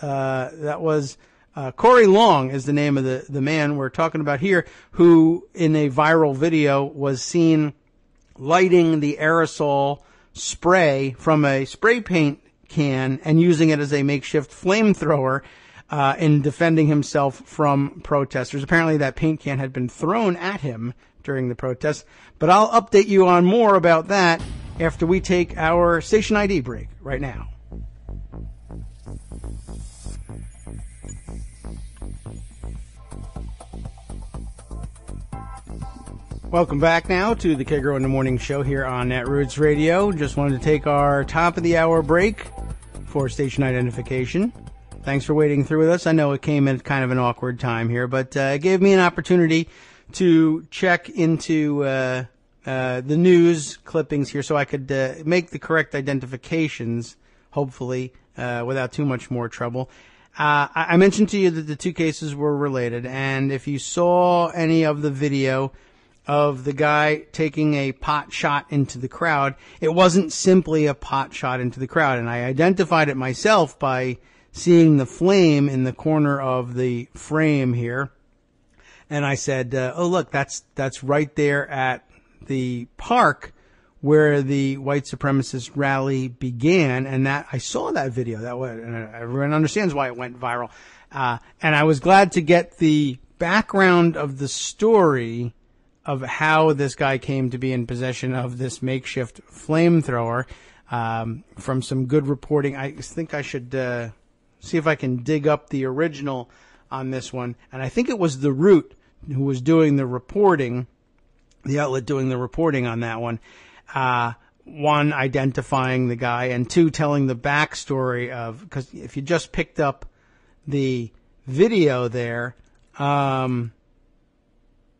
Corey Long is the name of the man we're talking about here, who in a viral video was seen lighting the aerosol spray from a spray paint can and using it as a makeshift flamethrower in defending himself from protesters. Apparently that paint can had been thrown at him during the protest. But I'll update you on more about that after we take our station ID break right now. Welcome back now to the Kagro in the Morning Show here on Netroots Radio. Just wanted to take our top of the hour break for station identification. Thanks for waiting through with us. I know it came at kind of an awkward time here, but it gave me an opportunity to check into the news clippings here so I could make the correct identifications, hopefully, without too much more trouble. I mentioned to you that the two cases were related, and if you saw any of the video of the guy taking a pot shot into the crowd, it wasn't simply a pot shot into the crowd, and I identified it myself by seeing the flame in the corner of the frame here. And I said, oh, look, that's right there at the park where the white supremacist rally began. And that I saw that video. And everyone understands why it went viral. And I was glad to get the background of the story of how this guy came to be in possession of this makeshift flamethrower from some good reporting. I think I should see if I can dig up the original on this one. And I think it was The Root who was doing the reporting, the outlet doing the reporting on that one. One, identifying the guy, and two, telling the backstory of, because if you just picked up the video there, then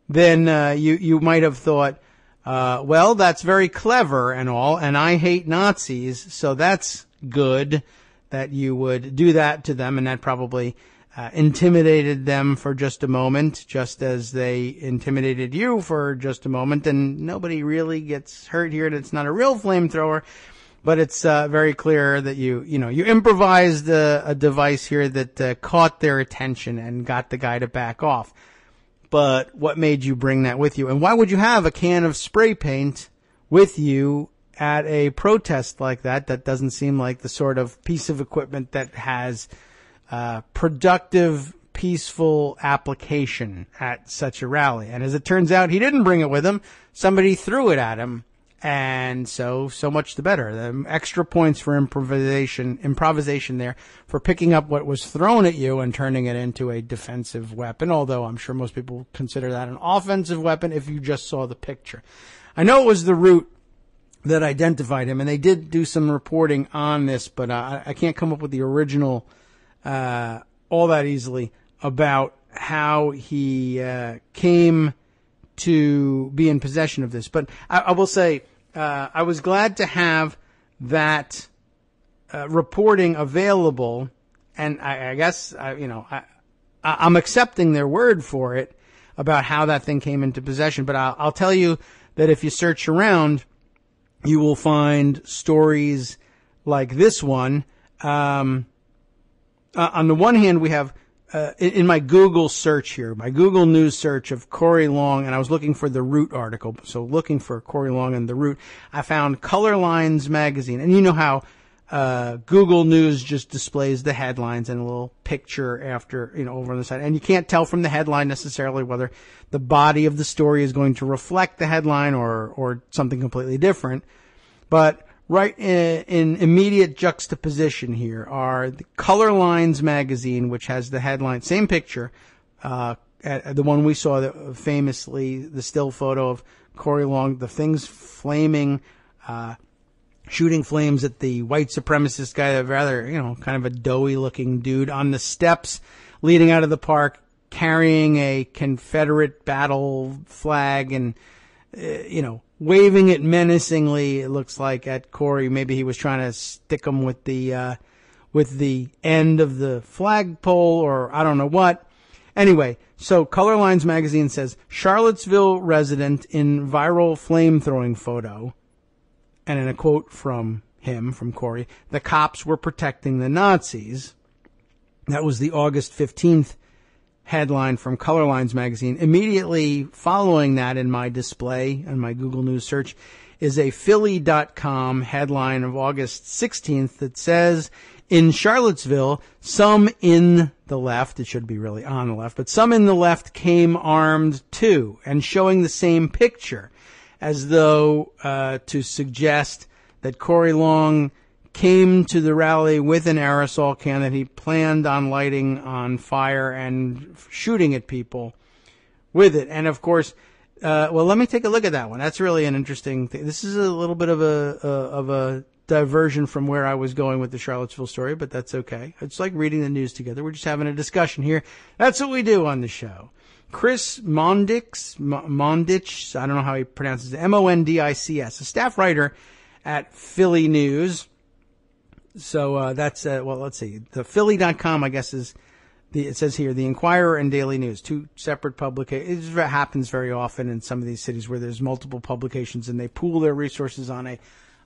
you might have thought, well, that's very clever and all, and I hate Nazis, so that's good that you would do that to them, and that probably intimidated them for just a moment, just as they intimidated you for just a moment, and nobody really gets hurt here, and it's not a real flamethrower, but it's very clear that you improvised a device here that caught their attention and got the guy to back off. But what made you bring that with you? And why would you have a can of spray paint with you at a protest like that? That doesn't seem like the sort of piece of equipment that has productive, peaceful application at such a rally. And as it turns out, he didn't bring it with him. Somebody threw it at him. And so much the better. The extra points for improvisation there, for picking up what was thrown at you and turning it into a defensive weapon, although I'm sure most people consider that an offensive weapon if you just saw the picture. I know it was The Root that identified him, and they did do some reporting on this, but I can't come up with the original all that easily about how he came to be in possession of this. But I will say, I was glad to have that reporting available, and I guess I'm accepting their word for it about how that thing came into possession. But I'll tell you that if you search around, you will find stories like this one. On the one hand, we have in my Google search here, my Google News search of Corey Long, and I was looking for the Root article. So looking for Corey Long and the Root, I found Color Lines magazine. And you know how Google News just displays the headlines and a little picture after, over on the side. And you can't tell from the headline necessarily whether the body of the story is going to reflect the headline or something completely different. But right in immediate juxtaposition here are the Color Lines magazine, which has the headline, same picture, the one we saw that famously, the still photo of Corey Long, the things flaming, shooting flames at the white supremacist guy, a rather, kind of a doughy looking dude on the steps leading out of the park, carrying a Confederate battle flag and, waving it menacingly, it looks like, at Corey. Maybe he was trying to stick him with the end of the flagpole, or I don't know what. Anyway, so Color Lines magazine says, Charlottesville resident in viral flame-throwing photo. And in a quote from him, from Corey, the cops were protecting the Nazis. That was the August 15th headline from Color Lines magazine. Immediately following that in my display, in my Google News search, is a Philly.com headline of August 16th that says, in Charlottesville, some in the left, it should be really on the left, but some in the left came armed too, and showing the same picture, as though to suggest that Corey Long came to the rally with an aerosol can that he planned on lighting on fire and shooting at people with it. And of course, let me take a look at that one. That's really an interesting thing. This is a little bit of a diversion from where I was going with the Charlottesville story, but that's okay. It's like reading the news together. We're just having a discussion here. That's what we do on the show. Chris Mondich, I don't know how he pronounces it, Mondics, a staff writer at Philly News. So that's, let's see. The Philly.com, I guess, it says here, the Inquirer and Daily News, two separate publications. It happens very often in some of these cities where there's multiple publications and they pool their resources on a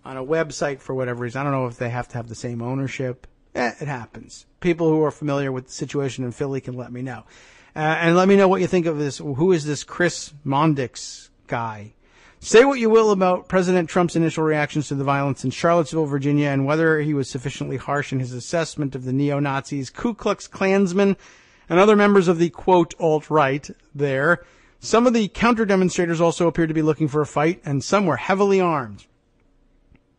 website for whatever reason. I don't know if they have to have the same ownership. It happens. People who are familiar with the situation in Philly can let me know. And let me know what you think of this. Who is this Chris Mondix guy? Say what you will about President Trump's initial reactions to the violence in Charlottesville, Virginia, and whether he was sufficiently harsh in his assessment of the neo-Nazis, Ku Klux Klansmen, and other members of the, quote, alt-right there. Some of the counter-demonstrators also appeared to be looking for a fight, and some were heavily armed.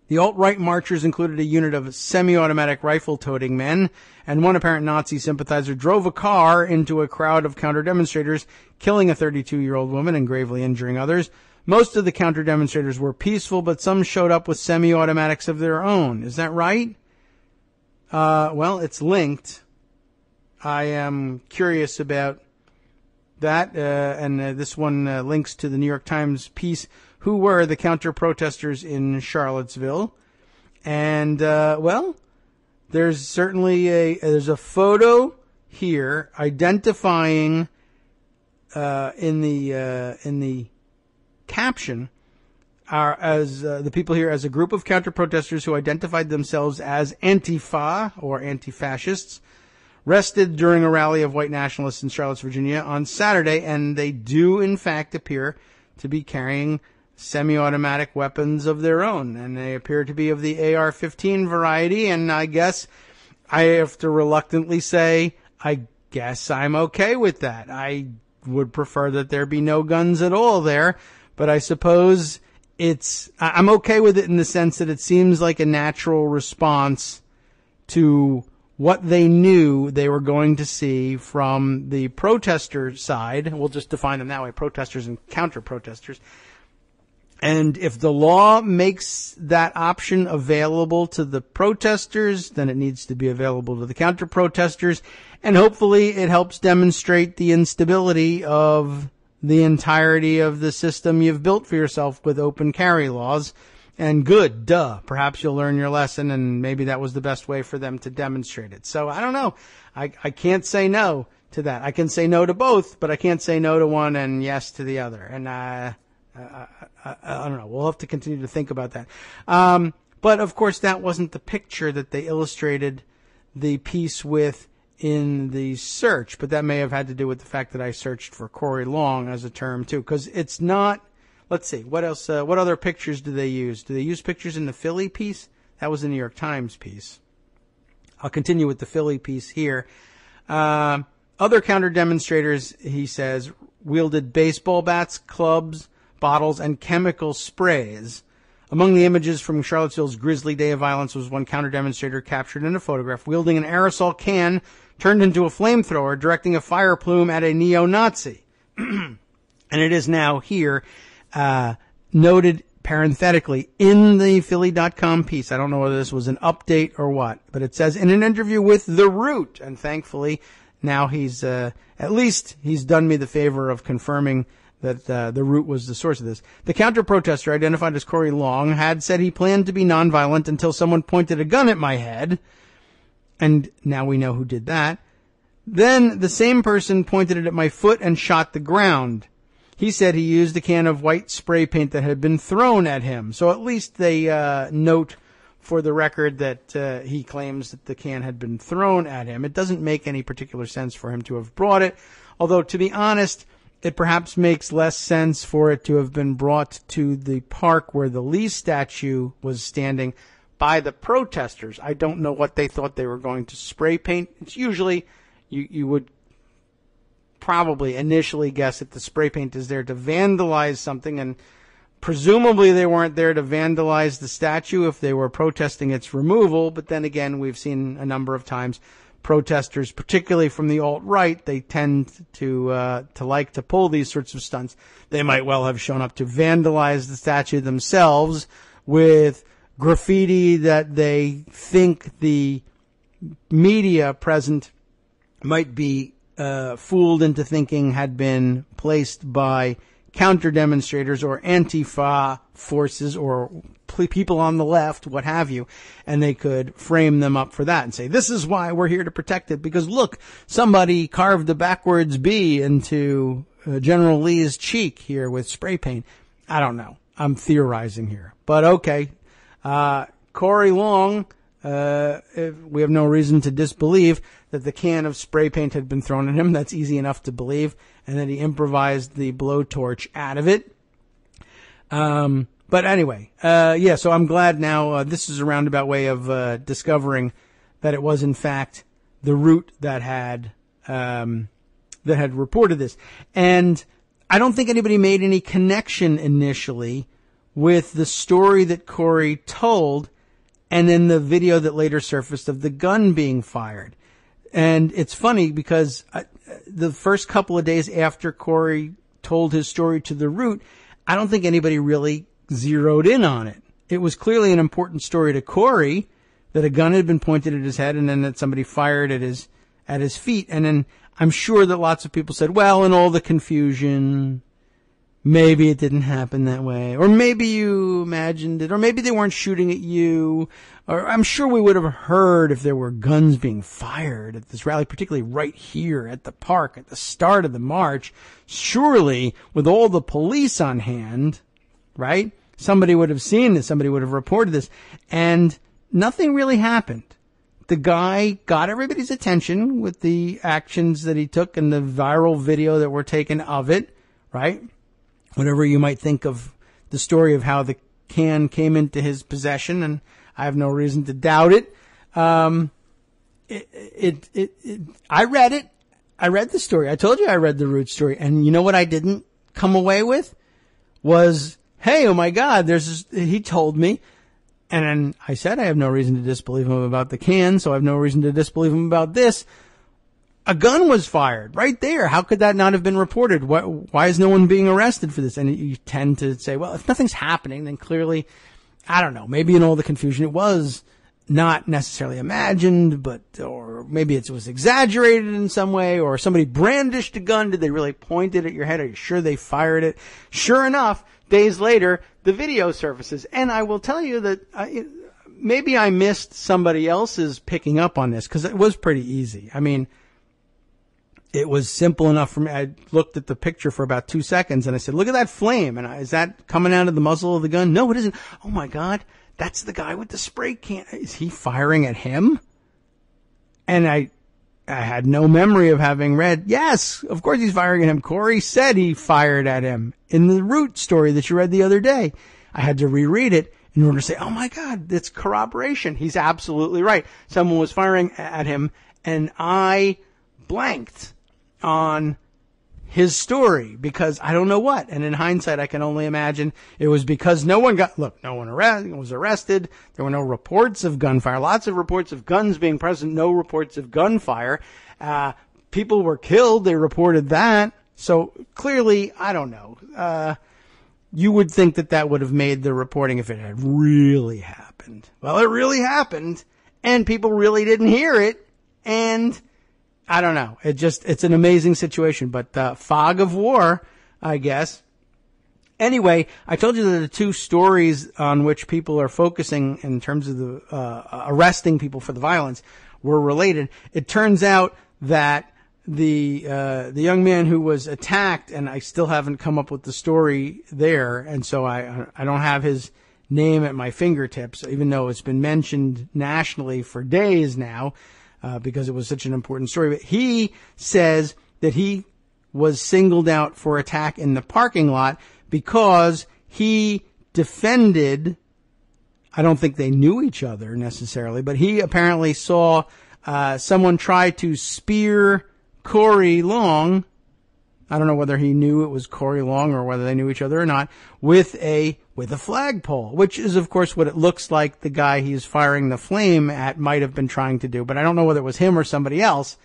The alt-right marchers included a unit of semi-automatic rifle-toting men, and one apparent Nazi sympathizer drove a car into a crowd of counter-demonstrators, killing a 32-year-old woman and gravely injuring others. Most of the counter-demonstrators were peaceful, but some showed up with semi-automatics of their own. Is that right? It's linked. I am curious about that, and this one links to the New York Times piece, Who Were the Counter-Protesters in Charlottesville? And, there's certainly there's a photo here identifying, in the caption, as the people here as a group of counter-protesters who identified themselves as Antifa, or anti-fascists, rested during a rally of white nationalists in Charlotte, Virginia on Saturday, and they do, in fact, appear to be carrying semi-automatic weapons of their own, and they appear to be of the AR-15 variety, and I guess I have to reluctantly say, I guess I'm okay with that. I would prefer that there be no guns at all there, but I suppose I'm okay with it in the sense that it seems like a natural response to what they knew they were going to see from the protester side. We'll just define them that way, protesters and counter-protesters. And if the law makes that option available to the protesters, then it needs to be available to the counter-protesters. And hopefully it helps demonstrate the instability of the entirety of the system you've built for yourself with open carry laws. And good, perhaps you'll learn your lesson, and maybe that was the best way for them to demonstrate it. So I don't know. I can't say no to that. I can say no to both, but I can't say no to one and yes to the other. And I don't know. We'll have to continue to think about that. But of course, that wasn't the picture that they illustrated the piece with in the search. But that may have had to do with the fact that I searched for Corey Long as a term too, because it's not. Let's see. What else? What other pictures do they use? Do they use pictures in the Philly piece? That was the New York Times piece. I'll continue with the Philly piece here. Other counter demonstrators, he says, wielded baseball bats, clubs, bottles, and chemical sprays. Among the images from Charlottesville's grisly day of violence was one counter-demonstrator captured in a photograph wielding an aerosol can turned into a flamethrower, directing a fire plume at a neo-Nazi. And it is now here noted parenthetically in the Philly.com piece. I don't know whether this was an update or what, but it says, in an interview with The Root, and thankfully now he's at least he's done me the favor of confirming that The Root was the source of this. The counter-protester, identified as Corey Long, had said he planned to be nonviolent until someone pointed a gun at my head. And now we know who did that. Then the same person pointed it at my foot and shot the ground. He said he used a can of white spray paint that had been thrown at him. So at least they note for the record that he claims that the can had been thrown at him. It doesn't make any particular sense for him to have brought it. Although, to be honest, it perhaps makes less sense for it to have been brought to the park where the Lee statue was standing by the protesters. I don't know what they thought they were going to spray paint. It's usually, you would probably initially guess that the spray paint is there to vandalize something, and presumably they weren't there to vandalize the statue if they were protesting its removal. But then again, we've seen a number of times protesters, particularly from the alt-right, they tend to like to pull these sorts of stunts. They might well have shown up to vandalize the statue themselves with graffiti that they think the media present might be fooled into thinking had been placed by counter-demonstrators or Antifa forces or people on the left, what have you, and they could frame them up for that and say, this is why we're here to protect it, because look, somebody carved the backwards B into General Lee's cheek here with spray paint. I don't know. I'm theorizing here. But okay. Corey Long, we have no reason to disbelieve that the can of spray paint had been thrown at him. That's easy enough to believe. And that he improvised the blowtorch out of it. But anyway, so I'm glad now, this is a roundabout way of, discovering that it was in fact The Root that had reported this. And I don't think anybody made any connection initially with the story that Corey told and then the video that later surfaced of the gun being fired. And it's funny because the first couple of days after Corey told his story to The Root, I don't think anybody really zeroed in on it. It was clearly an important story to Corey that a gun had been pointed at his head and then that somebody fired at his feet. And then I'm sure that lots of people said, well, in all the confusion, maybe it didn't happen that way. Or maybe you imagined it. Or maybe they weren't shooting at you. Or I'm sure we would have heard if there were guns being fired at this rally, particularly right here at the park at the start of the march. Surely, with all the police on hand, right? Somebody would have seen this. Somebody would have reported this. And nothing really happened. The guy got everybody's attention with the actions that he took and the viral video that were taken of it, right? Whatever you might think of the story of how the can came into his possession, and I have no reason to doubt it. I read it. I read the story. I told you I read the Root story, and you know what I didn't come away with was, hey, oh my God, he told me. And then I said, I have no reason to disbelieve him about the can, so I have no reason to disbelieve him about this. A gun was fired right there. How could that not have been reported? Why is no one being arrested for this? And you tend to say, well, if nothing's happening, then clearly, I don't know, maybe in all the confusion it was not necessarily imagined, or maybe it was exaggerated in some way, or somebody brandished a gun. Did they really point it at your head? Are you sure they fired it? Sure enough, days later, the video surfaces. And I will tell you that maybe I missed somebody else's picking up on this because it was pretty easy. I mean, it was simple enough for me. I looked at the picture for about 2 seconds and I said, look at that flame. And is that coming out of the muzzle of the gun? No, it isn't. Oh my God. That's the guy with the spray can. Is he firing at him? And I had no memory of having read, yes, of course he's firing at him. Corey said he fired at him in the Root story that you read the other day. I had to reread it in order to say, oh my God, that's corroboration. He's absolutely right. Someone was firing at him and I blanked on his story because I don't know what. And in hindsight, I can only imagine it was because no one was arrested. There were no reports of gunfire. Lots of reports of guns being present. No reports of gunfire. People were killed. They reported that. So clearly, I don't know. You would think that would have made the reporting if it had really happened. Well, it really happened and people really didn't hear it. And I don't know. It's an amazing situation, but fog of war, I guess. Anyway, I told you that the two stories on which people are focusing in terms of the arresting people for the violence were related. It turns out that the young man who was attacked, and I still haven't come up with the story there, and so I don't have his name at my fingertips, even though it's been mentioned nationally for days now. Because it was such an important story. But he says that he was singled out for attack in the parking lot because he defended, I don't think they knew each other necessarily, but he apparently saw someone try to spear Corey Long. I don't know whether he knew it was Corey Long or whether they knew each other or not, with a flagpole, which is, of course, what it looks like the guy he's firing the flame at might have been trying to do. But I don't know whether it was him or somebody else.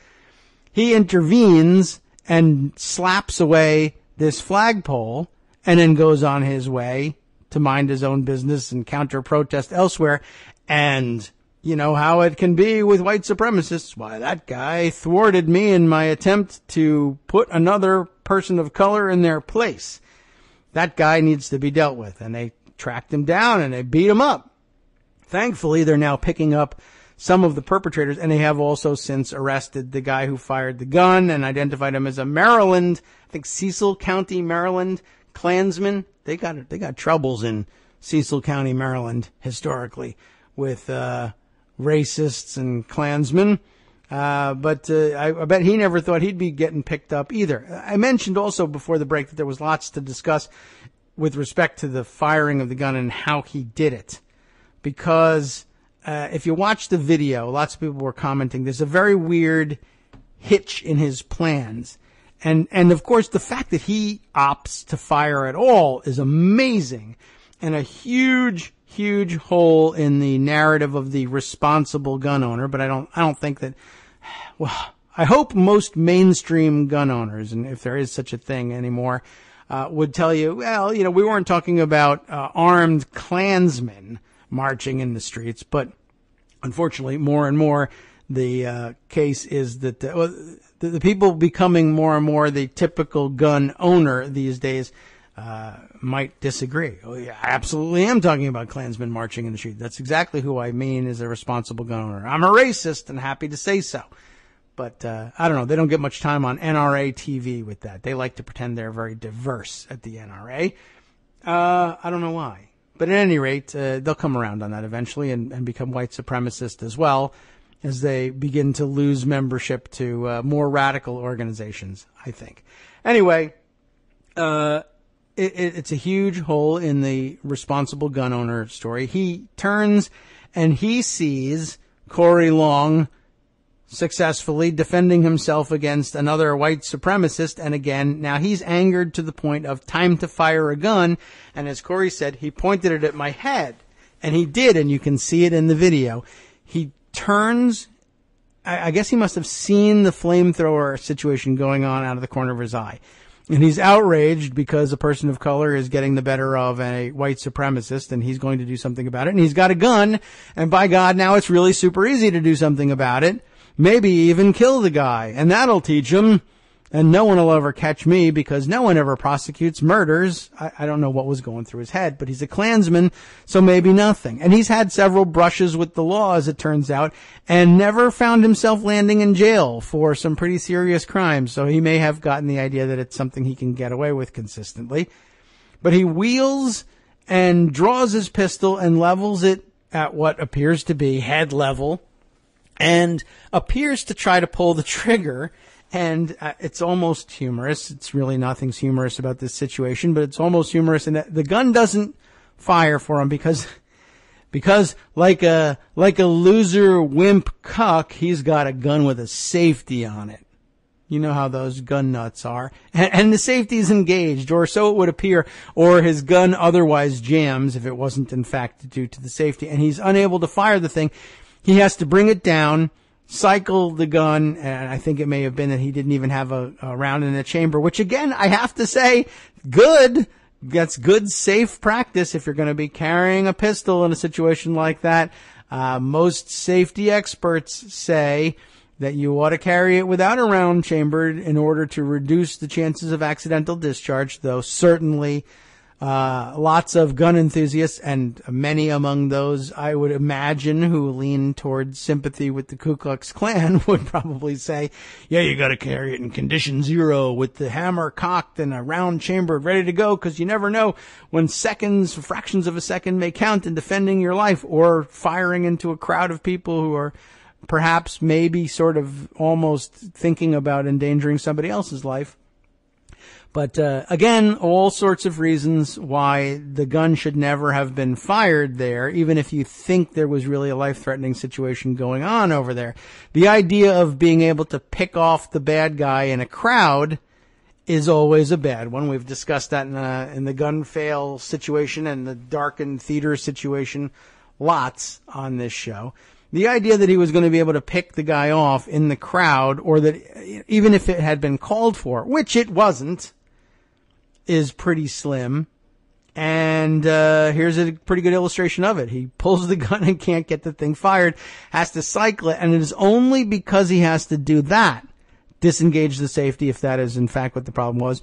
He intervenes and slaps away this flagpole and then goes on his way to mind his own business and counter protest elsewhere. And you know how it can be with white supremacists. Why, that guy thwarted me in my attempt to put another person of color in their place. That guy needs to be dealt with. And they tracked him down and they beat him up. Thankfully, they're now picking up some of the perpetrators, and they have also since arrested the guy who fired the gun and identified him as a Maryland, I think Cecil County, Maryland Klansman. They got troubles in Cecil County, Maryland, historically, with racists and Klansmen. But I bet he never thought he'd be getting picked up either. I mentioned also before the break that there was lots to discuss with respect to the firing of the gun and how he did it. Because if you watch the video, lots of people were commenting, there's a very weird hitch in his plans. And of course, the fact that he opts to fire at all is amazing and a huge hole in the narrative of the responsible gun owner. But I don't think that, well, I hope most mainstream gun owners, and if there is such a thing anymore, would tell you, well, you know, we weren't talking about armed Klansmen marching in the streets, but unfortunately, more and more, the case is that the people becoming more and more the typical gun owner these days might disagree. Oh, yeah, I absolutely am talking about Klansmen marching in the street. That's exactly who I mean as a responsible gun owner. I'm a racist and happy to say so. But I don't know. They don't get much time on NRA TV with that. They like to pretend they're very diverse at the NRA. I don't know why. But at any rate, they'll come around on that eventually and become white supremacist as well as they begin to lose membership to more radical organizations, I think. Anyway, it's a huge hole in the responsible gun owner story. He turns and he sees Corey Long successfully defending himself against another white supremacist. And again, now he's angered to the point of time to fire a gun. And as Corey said, he pointed it at my head. And he did, and you can see it in the video. He turns, I guess he must have seen the flamethrower situation going on out of the corner of his eye. And he's outraged because a person of color is getting the better of a white supremacist, and he's going to do something about it. And he's got a gun, and by God, now it's really super easy to do something about it. Maybe even kill the guy, and that'll teach him. And no one will ever catch me because no one ever prosecutes murders. I don't know what was going through his head, but he's a Klansman, so maybe nothing. And he's had several brushes with the law, as it turns out, and never found himself landing in jail for some pretty serious crimes. So he may have gotten the idea that it's something he can get away with consistently. But he wheels and draws his pistol and levels it at what appears to be head level and appears to try to pull the trigger. And it's almost humorous. It's really nothing's humorous about this situation, but it's almost humorous in that the gun doesn't fire for him because like a loser wimp cuck, he's got a gun with a safety on it. You know how those gun nuts are. And the safety is engaged, or so it would appear, or his gun otherwise jams if it wasn't in fact due to the safety, and he's unable to fire the thing. He has to bring it down, cycle the gun, and I think it may have been that he didn't even have a round in the chamber, which again, I have to say, good. That's good, safe practice if you're going to be carrying a pistol in a situation like that. Most safety experts say that you ought to carry it without a round chambered in order to reduce the chances of accidental discharge, though certainly lots of gun enthusiasts, and many among those I would imagine who lean towards sympathy with the Ku Klux Klan, would probably say, yeah, you got to carry it in condition 0 with the hammer cocked and a round chambered ready to go, because you never know when fractions of a second may count in defending your life or firing into a crowd of people who are perhaps maybe sort of almost thinking about endangering somebody else's life. But again, all sorts of reasons why the gun should never have been fired there, even if you think there was really a life-threatening situation going on over there. The idea of being able to pick off the bad guy in a crowd is always a bad one. We've discussed that in the gun fail situation and the darkened theater situation lots on this show. The idea that he was going to be able to pick the guy off in the crowd, or that even if it had been called for, which it wasn't, is pretty slim. And here's a pretty good illustration of it. He pulls the gun and can't get the thing fired, has to cycle it, and it is only because he has to do that, disengage the safety, if that is in fact what the problem was,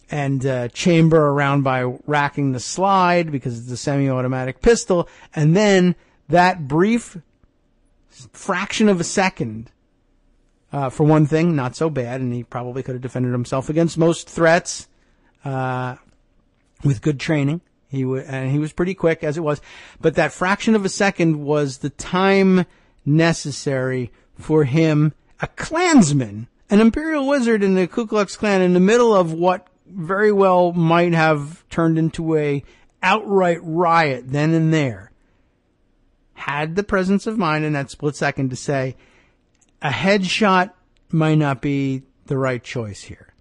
and chamber around by racking the slide because it's a semi-automatic pistol, and then that brief fraction of a second, for one thing, not so bad, and he probably could have defended himself against most threats with good training. He was pretty quick as it was, but that fraction of a second was the time necessary for him, a Klansman, an Imperial Wizard in the Ku Klux Klan, in the middle of what very well might have turned into a outright riot then and there, had the presence of mind in that split second to say, a headshot might not be the right choice here.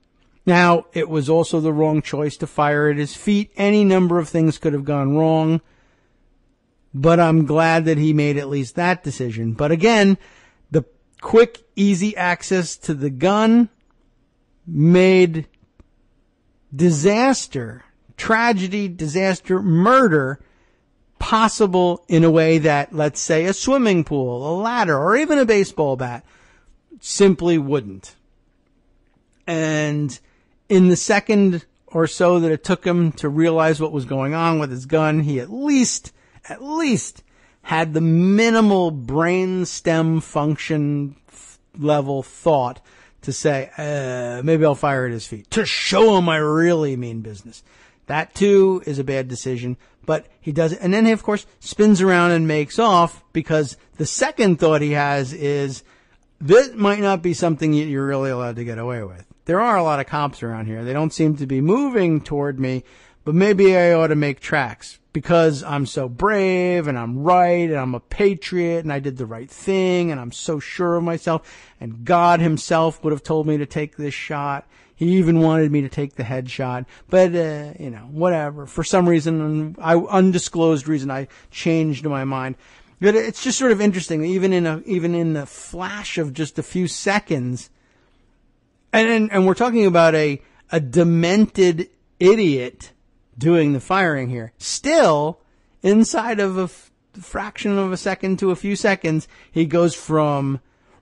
Now, it was also the wrong choice to fire at his feet. Any number of things could have gone wrong, but I'm glad that he made at least that decision. But again, the quick, easy access to the gun made disaster, tragedy, disaster, murder possible in a way that, let's say, a swimming pool, a ladder, or even a baseball bat simply wouldn't. And in the second or so that it took him to realize what was going on with his gun, he at least had the minimal brain stem function level thought to say, maybe I'll fire at his feet, to show him I really mean business. That too is a bad decision, but he does it. And then he, of course, spins around and makes off, because the second thought he has is, this might not be something you're really allowed to get away with. There are a lot of cops around here. They don't seem to be moving toward me, but maybe I ought to make tracks because I'm so brave and I'm right and I'm a patriot and I did the right thing and I'm so sure of myself, and God himself would have told me to take this shot. He even wanted me to take the headshot, but, whatever. For some reason, undisclosed reason, I changed my mind. But it's just sort of interesting, even in the flash of just a few seconds. And we're talking about a demented idiot doing the firing here. Still, inside of a fraction of a second to a few seconds, he goes from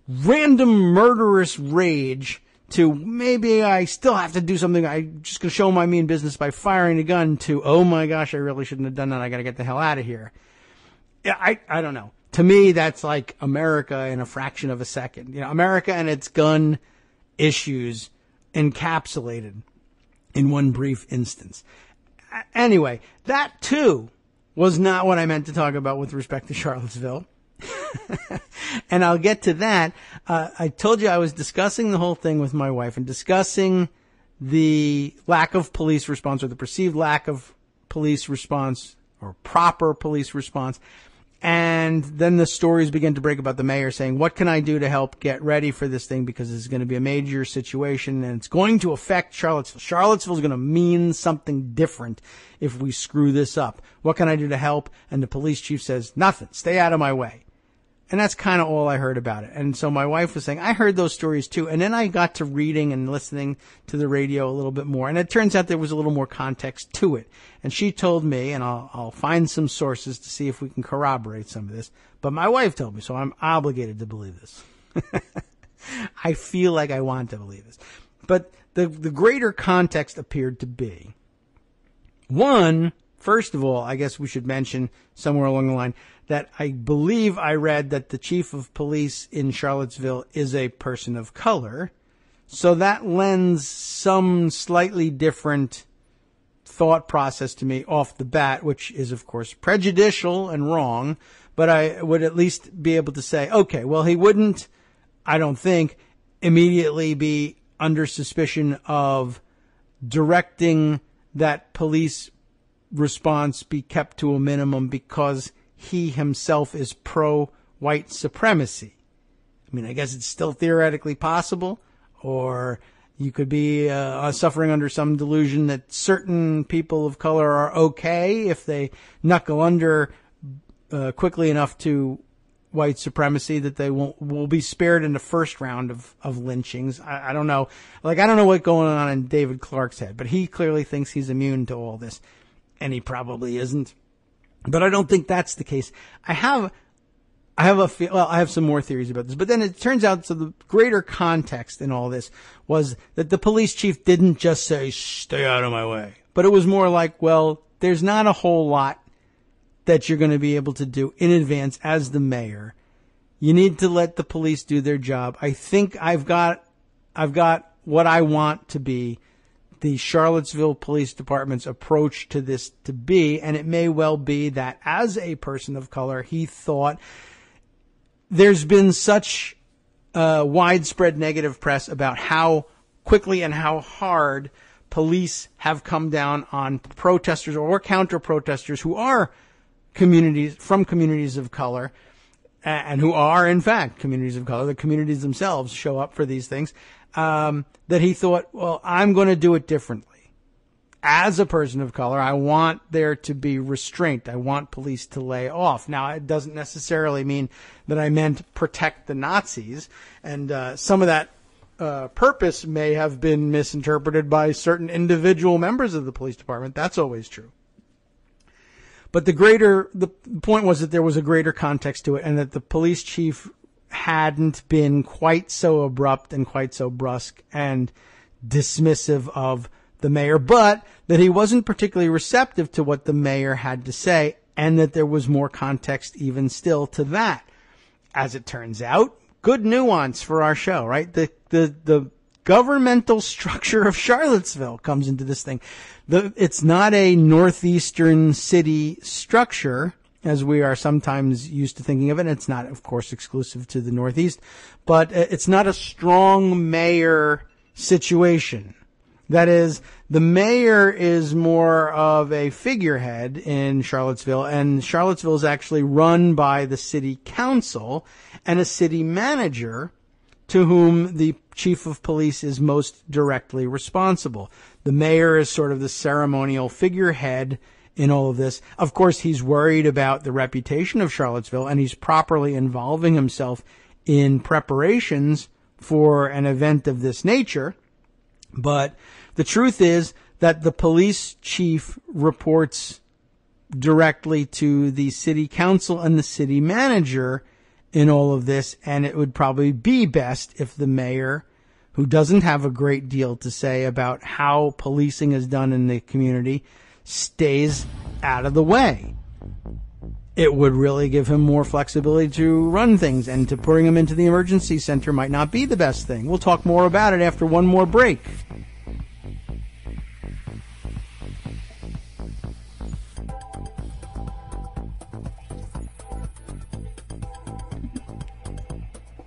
random murderous rage to maybe I still have to do something. I'm just going to show my mean business by firing a gun, to, oh my gosh, I really shouldn't have done that. I got to get the hell out of here. Yeah, I don't know. To me, that's like America in a fraction of a second. America and its gun issues encapsulated in one brief instance. Anyway, that too was not what I meant to talk about with respect to Charlottesville. And I'll get to that. I told you I was discussing the whole thing with my wife and discussing the lack of police response, or the perceived lack of police response, or proper police response. And then the stories begin to break about the mayor saying, what can I do to help get ready for this thing? Because this is going to be a major situation and it's going to affect Charlottesville. Charlottesville is going to mean something different if we screw this up. What can I do to help? And the police chief says, nothing. Stay out of my way. And that's kind of all I heard about it. And so my wife was saying, I heard those stories too. And then I got to reading and listening to the radio a little bit more. And it turns out there was a little more context to it. And she told me, and I'll find some sources to see if we can corroborate some of this. But my wife told me, so I'm obligated to believe this. I feel like I want to believe this. But the greater context appeared to be, one, first of all, I guess we should mention somewhere along the line that I believe I read that the chief of police in Charlottesville is a person of color. So that lends some slightly different thought process to me off the bat, which is, of course, prejudicial and wrong. But I would at least be able to say, okay, well, he wouldn't, I don't think, immediately be under suspicion of directing that police response be kept to a minimum because he himself is pro-white supremacy. I mean, I guess it's still theoretically possible, or you could be suffering under some delusion that certain people of color are okay if they knuckle under quickly enough to white supremacy, that they will be spared in the first round of lynchings. I don't know. Like, I don't know what's going on in David Clark's head, but he clearly thinks he's immune to all this, and he probably isn't. But I don't think that's the case. I have some more theories about this, but then it turns out, so the greater context in all this was that the police chief didn't just say, stay out of my way. But it was more like, well, there's not a whole lot that you're going to be able to do in advance as the mayor. You need to let the police do their job. I think I've got what I want to be the Charlottesville Police Department's approach to this to be, and it may well be that as a person of color, he thought there's been such widespread negative press about how quickly and how hard police have come down on protesters or counter-protesters who are communities of color, and who are, in fact, communities of color. The communities themselves show up for these things. That he thought, well, I'm going to do it differently. As a person of color, I want there to be restraint. I want police to lay off. Now, it doesn't necessarily mean that I meant protect the Nazis. And some of that purpose may have been misinterpreted by certain individual members of the police department. That's always true. But the point was that there was a greater context to it, and that the police chief hadn't been quite so abrupt and quite so brusque and dismissive of the mayor, but that he wasn't particularly receptive to what the mayor had to say, and that there was more context even still to that. As it turns out, good nuance for our show, right? The governmental structure of Charlottesville comes into this thing. It's not a northeastern city structure, as we are sometimes used to thinking of it. It's not, of course, exclusive to the Northeast, but it's not a strong mayor situation. That is, the mayor is more of a figurehead in Charlottesville, and Charlottesville is actually run by the city council and a city manager to whom the chief of police is most directly responsible. The mayor is sort of the ceremonial figurehead in all of this. Of course, he's worried about the reputation of Charlottesville, and he's properly involving himself in preparations for an event of this nature. But the truth is that the police chief reports directly to the city council and the city manager in all of this, and it would probably be best if the mayor, who doesn't have a great deal to say about how policing is done in the community, stays out of the way. It would really give him more flexibility to run things, and to bring him into the emergency center might not be the best thing. We'll talk more about it after one more break.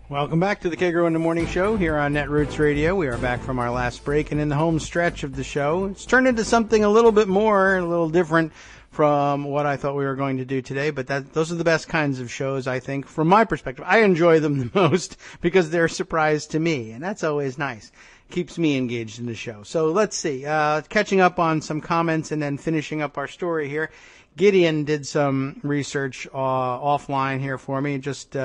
Welcome back to the Kagro in the Morning Show here on Netroots Radio. We are back from our last break, and in the home stretch of the show, it's turned into something a little bit more, a little different from what I thought we were going to do today, but those are the best kinds of shows, I think, from my perspective. I enjoy them the most because they're a surprise to me, and that's always nice. Keeps me engaged in the show. So let's see. Catching up on some comments and then finishing up our story here. Gideon did some research offline here for me, just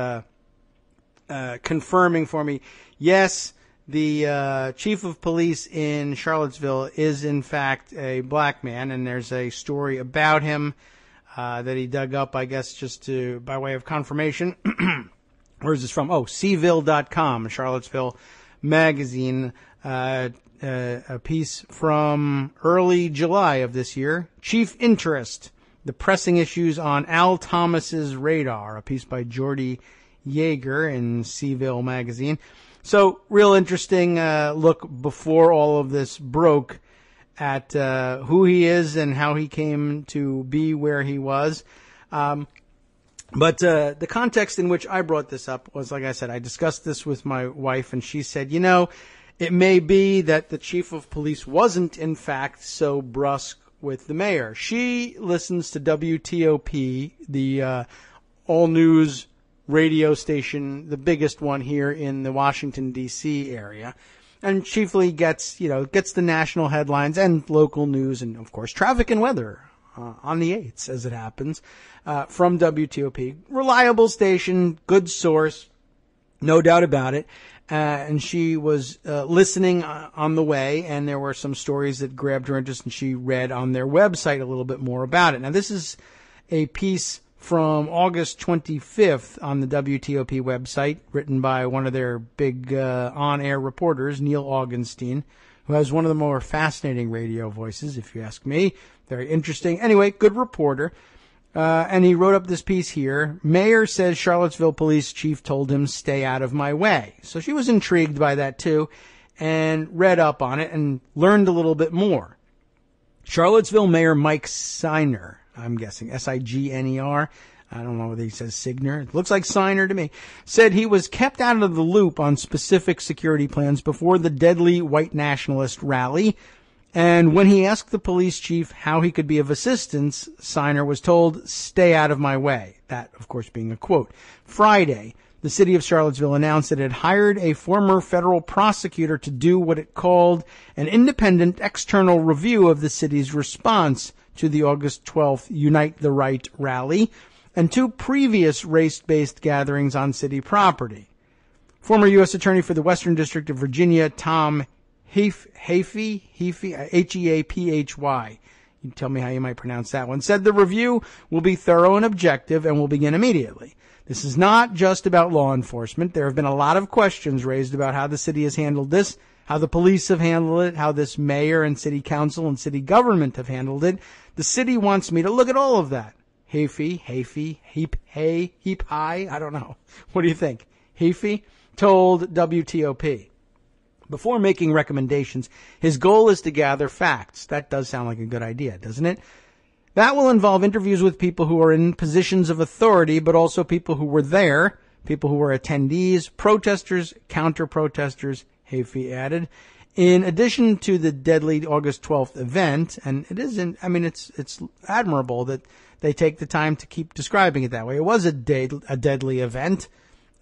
confirming for me, yes, the chief of police in Charlottesville is, in fact, a black man, and there's a story about him that he dug up, I guess, just by way of confirmation. Where is this from? Oh, Cville.com, Charlottesville Magazine, a piece from early July of this year. Chief Interest, the pressing issues on Al Thomas's radar, a piece by Jordy Yeager in Cville Magazine. So, real interesting look before all of this broke at who he is and how he came to be where he was. But the context in which I brought this up was, like I said, I discussed this with my wife, and she said, it may be that the chief of police wasn't, in fact, so brusque with the mayor. She listens to WTOP, the all-news radio station, the biggest one here in the Washington, D.C. area, and chiefly gets the national headlines and local news and, of course, traffic and weather on the 8s, as it happens, from WTOP. Reliable station, good source, no doubt about it. And she was listening on the way, and there were some stories that grabbed her interest, and she read on their website a little bit more about it. Now, this is a piece from August 25th on the WTOP website, written by one of their big on-air reporters, Neil Augenstein, who has one of the more fascinating radio voices, if you ask me. Very interesting. Anyway, good reporter. And he wrote up this piece here. Mayor says Charlottesville police chief told him, stay out of my way. So she was intrigued by that, too, and read up on it and learned a little bit more. Charlottesville Mayor Mike Signer, I'm guessing, S-I-G-N-E-R. I don't know whether he says Signer. It looks like Signer to me. Said he was kept out of the loop on specific security plans before the deadly white nationalist rally. And when he asked the police chief how he could be of assistance, Signer was told, stay out of my way. That, of course, being a quote. Friday, the city of Charlottesville announced that it had hired a former federal prosecutor to do what it called an independent external review of the city's response to the August 12th Unite the Right rally and two previous race-based gatherings on city property. Former U.S. Attorney for the Western District of Virginia, Tom Heaphy, H-E-A-P-H-Y, you tell me how you might pronounce that one, said the review will be thorough and objective and will begin immediately. This is not just about law enforcement. There have been a lot of questions raised about how the city has handled this, how the police have handled it, how this mayor and city council and city government have handled it. The city wants me to look at all of that. Heaphy, Heap High, I don't know. What do you think? Heaphy told WTOP. Before making recommendations, his goal is to gather facts. That does sound like a good idea, doesn't it? That will involve interviews with people who are in positions of authority, but also people who were there, people who were attendees, protesters, counter-protesters, Heaphy added. In addition to the deadly August 12th event, and it's admirable that they take the time to keep describing it that way. It was a deadly event.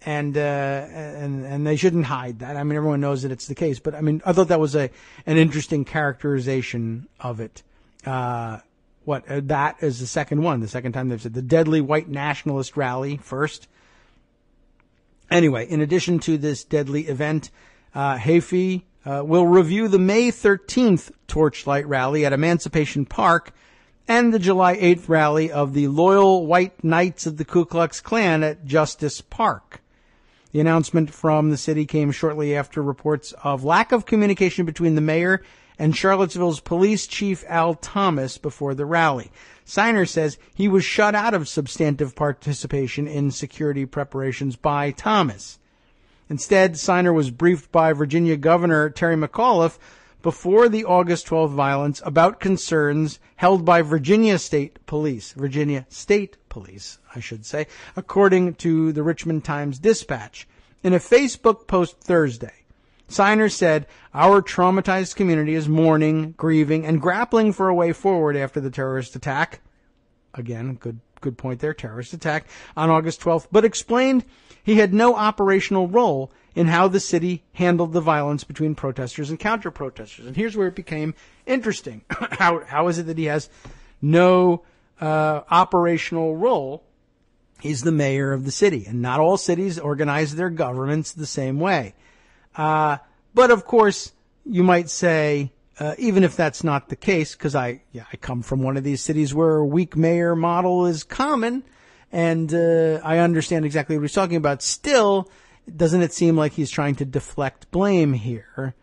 And they shouldn't hide that. I mean, everyone knows that it's the case. But, I thought that was an interesting characterization of it. That is the second one. The second time they've said the deadly white nationalist rally first. Anyway, in addition to this deadly event, Heaphy will review the May 13th Torchlight Rally at Emancipation Park and the July 8th rally of the Loyal White Knights of the Ku Klux Klan at Justice Park. The announcement from the city came shortly after reports of lack of communication between the mayor and Charlottesville's police chief Al Thomas before the rally. Signer says he was shut out of substantive participation in security preparations by Thomas. Instead, Signer was briefed by Virginia Governor Terry McAuliffe before the August 12th violence about concerns held by Virginia State Police, I should say, according to the Richmond Times-Dispatch. In a Facebook post Thursday, Signer said, our traumatized community is mourning, grieving, and grappling for a way forward after the terrorist attack. again, good point there, terrorist attack on August 12th, but explained he had no operational role in how the city handled the violence between protesters and counter-protesters. And here's where it became interesting. How is it that he has no operational role? He's the mayor of the city, and not all cities organize their governments the same way. But of course, you might say, even if that's not the case, because I come from one of these cities where a weak mayor model is common, and I understand exactly what he's talking about. Still, doesn't it seem like he's trying to deflect blame here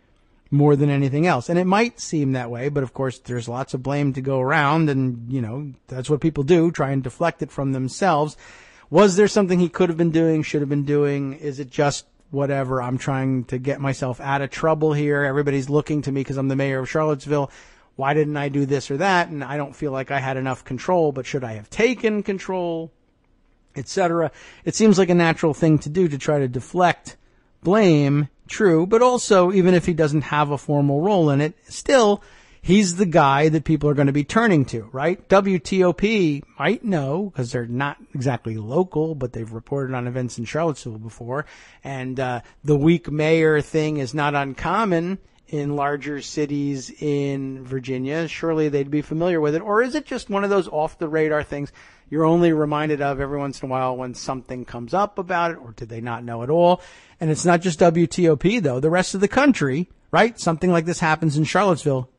more than anything else? And it might seem that way, but of course there's lots of blame to go around, and that's what people do, try and deflect it from themselves. Was there something he could have been doing, should have been doing? Is it just whatever, I'm trying to get myself out of trouble here, everybody's looking to me because I'm the mayor of Charlottesville, why didn't I do this or that, and I don't feel like I had enough control, but should I have taken control, etc. It seems like a natural thing to do to try to deflect blame, true, but also, even if he doesn't have a formal role in it, still, he's the guy that people are going to be turning to, right? WTOP might know, because they're not exactly local, but they've reported on events in Charlottesville before. And the weak mayor thing is not uncommon in larger cities in Virginia. Surely they'd be familiar with it. Or is it just one of those off-the-radar things you're only reminded of every once in a while when something comes up about it? Or did they not know at all? And it's not just WTOP, though. The rest of the country, right? Something like this happens in Charlottesville.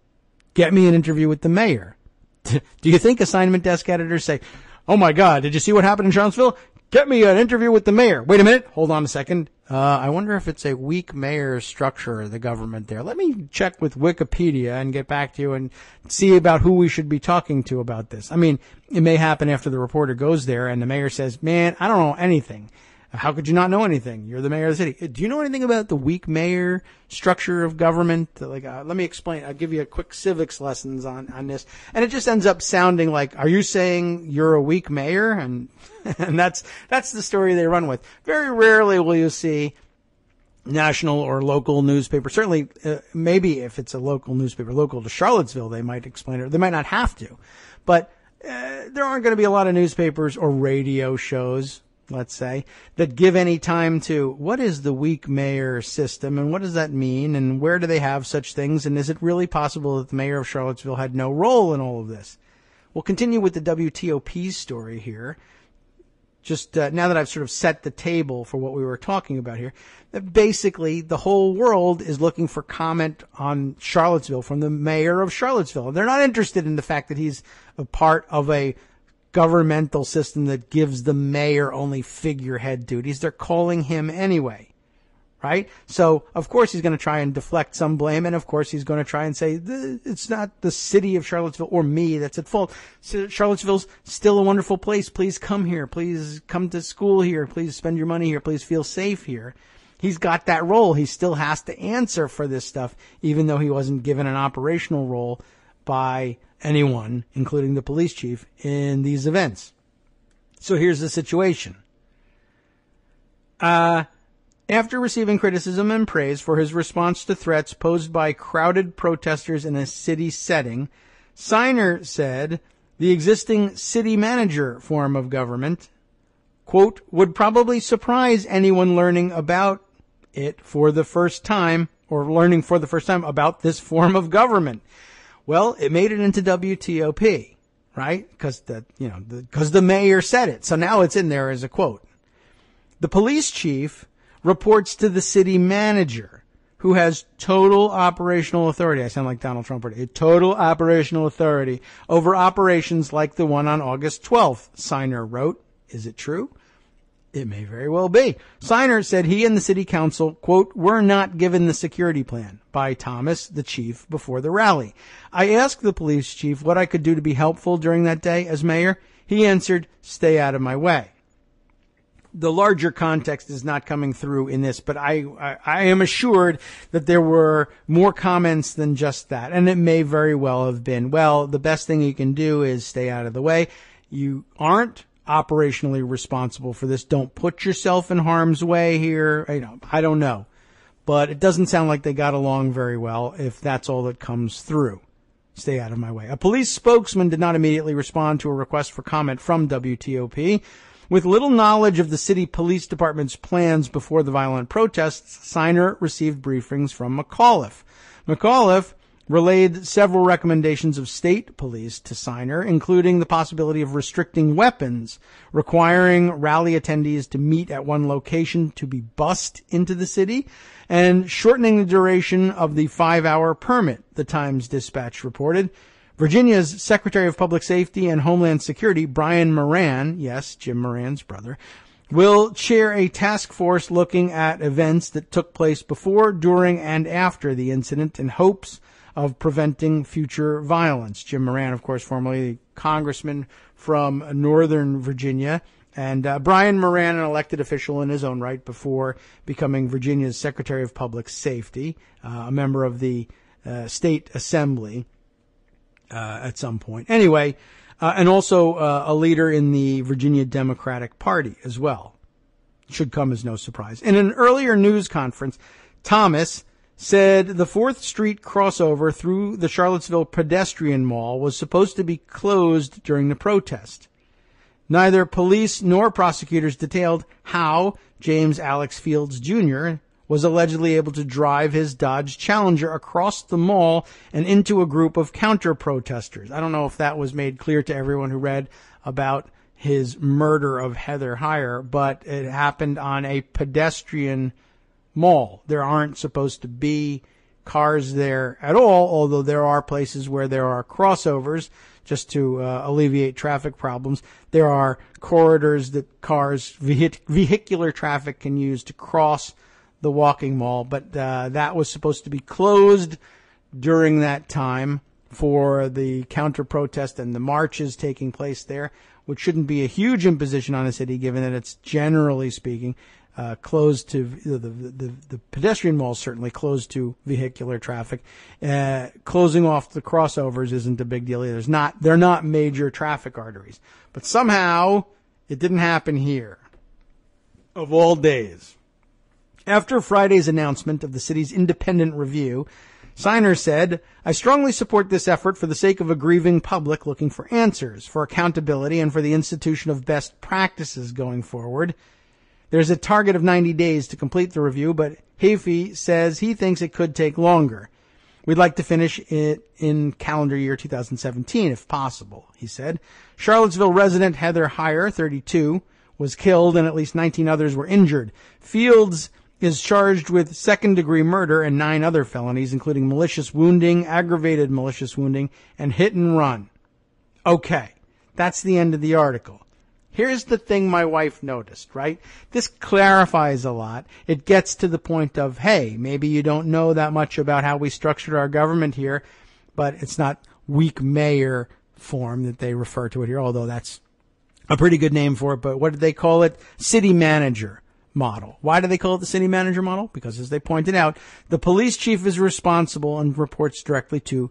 Get me an interview with the mayor. Do you think assignment desk editors say, oh my God, did you see what happened in Charlottesville? Get me an interview with the mayor. Wait a minute. Hold on a second. I wonder if it's a weak mayor structure of the government there. Let me check with Wikipedia and get back to you and see about who we should be talking to about this. I mean, it may happen after the reporter goes there and the mayor says, man, I don't know anything. How could you not know anything? You're the mayor of the city. Do you know anything about the weak mayor structure of government? Let me explain. I'll give you a quick civics lessons on this. And it just ends up sounding like, are you saying you're a weak mayor? And that's the story they run with. Very rarely will you see national or local newspaper. Certainly, maybe if it's a local newspaper, local to Charlottesville, they might explain it. They might not have to. But there aren't going to be a lot of newspapers or radio shows, let's say, that give any time to what is the weak mayor system and what does that mean and where do they have such things and is it really possible that the mayor of Charlottesville had no role in all of this? We'll continue with the WTOP story here. Just now that I've sort of set the table for what we were talking about here, that basically the whole world is looking for comment on Charlottesville from the mayor of Charlottesville. They're not interested in the fact that he's a part of a governmental system that gives the mayor only figurehead duties. They're calling him anyway, right? So, of course, he's going to try and deflect some blame, and of course, he's going to try and say, it's not the city of Charlottesville or me that's at fault. So Charlottesville's still a wonderful place. Please come here. Please come to school here. Please spend your money here. Please feel safe here. He's got that role. He still has to answer for this stuff, even though he wasn't given an operational role by anyone, including the police chief, in these events. So here's the situation. After receiving criticism and praise for his response to threats posed by crowded protesters in a city setting, Signer said the existing city manager form of government, quote, would probably surprise anyone learning about it for the first time, or learning for the first time about this form of government. Well, it made it into WTOP, right? Because the mayor said it. So now it's in there as a quote. The police chief reports to the city manager, who has total operational authority. I sound like Donald Trump. Total operational authority over operations like the one on August 12th, Signer wrote. Is it true? It may very well be. Signer said he and the city council, quote, were not given the security plan by Thomas, the chief, before the rally. I asked the police chief what I could do to be helpful during that day as mayor. He answered, stay out of my way. The larger context is not coming through in this, but I am assured that there were more comments than just that. And it may very well have been, well, the best thing you can do is stay out of the way. You aren't operationally responsible for this. Don't put yourself in harm's way here. I don't know. But it doesn't sound like they got along very well if that's all that comes through. Stay out of my way. A police spokesman did not immediately respond to a request for comment from WTOP. With little knowledge of the city police department's plans before the violent protests, Signer received briefings from McAuliffe. McAuliffe relayed several recommendations of state police to Signer, including the possibility of restricting weapons, requiring rally attendees to meet at one location to be bussed into the city, and shortening the duration of the 5-hour permit, the Times-Dispatch reported. Virginia's Secretary of Public Safety and Homeland Security, Brian Moran, yes, Jim Moran's brother, will chair a task force looking at events that took place before, during, and after the incident in hopes of preventing future violence. Jim Moran, of course, formerly congressman from Northern Virginia, and Brian Moran, an elected official in his own right before becoming Virginia's Secretary of Public Safety, a member of the state assembly at some point. Anyway, and also a leader in the Virginia Democratic Party as well. Should come as no surprise. In an earlier news conference, Thomas said the 4th Street crossover through the Charlottesville pedestrian mall was supposed to be closed during the protest. Neither police nor prosecutors detailed how James Alex Fields Jr. was allegedly able to drive his Dodge Challenger across the mall and into a group of counter-protesters. I don't know if that was made clear to everyone who read about his murder of Heather Heyer, but it happened on a pedestrian mall. There aren't supposed to be cars there at all, although there are places where there are crossovers just to alleviate traffic problems. There are corridors that cars, vehicular traffic can use to cross the walking mall, but that was supposed to be closed during that time for the counter-protest and the marches taking place there, which shouldn't be a huge imposition on the city, given that it's generally speaking closed to the pedestrian mall, certainly closed to vehicular traffic. Closing off the crossovers isn't a big deal either. They're not major traffic arteries, but somehow it didn't happen here. Of all days. After Friday's announcement of the city's independent review, Signer said, "I strongly support this effort for the sake of a grieving public looking for answers, for accountability, and for the institution of best practices going forward. There's a target of 90 days to complete the review, but Heafy says he thinks it could take longer. We'd like to finish it in calendar year 2017, if possible," he said. Charlottesville resident Heather Heyer, 32, was killed and at least 19 others were injured. Fields is charged with second-degree murder and 9 other felonies, including malicious wounding, aggravated malicious wounding, and hit and run. Okay, that's the end of the article. Here's the thing my wife noticed, right? This clarifies a lot. It gets to the point of, hey, maybe you don't know that much about how we structured our government here, but it's not weak mayor form that they refer to it here, although that's a pretty good name for it. But what did they call it? City manager model. Why do they call it the city manager model? Because, as they pointed out, the police chief is responsible and reports directly to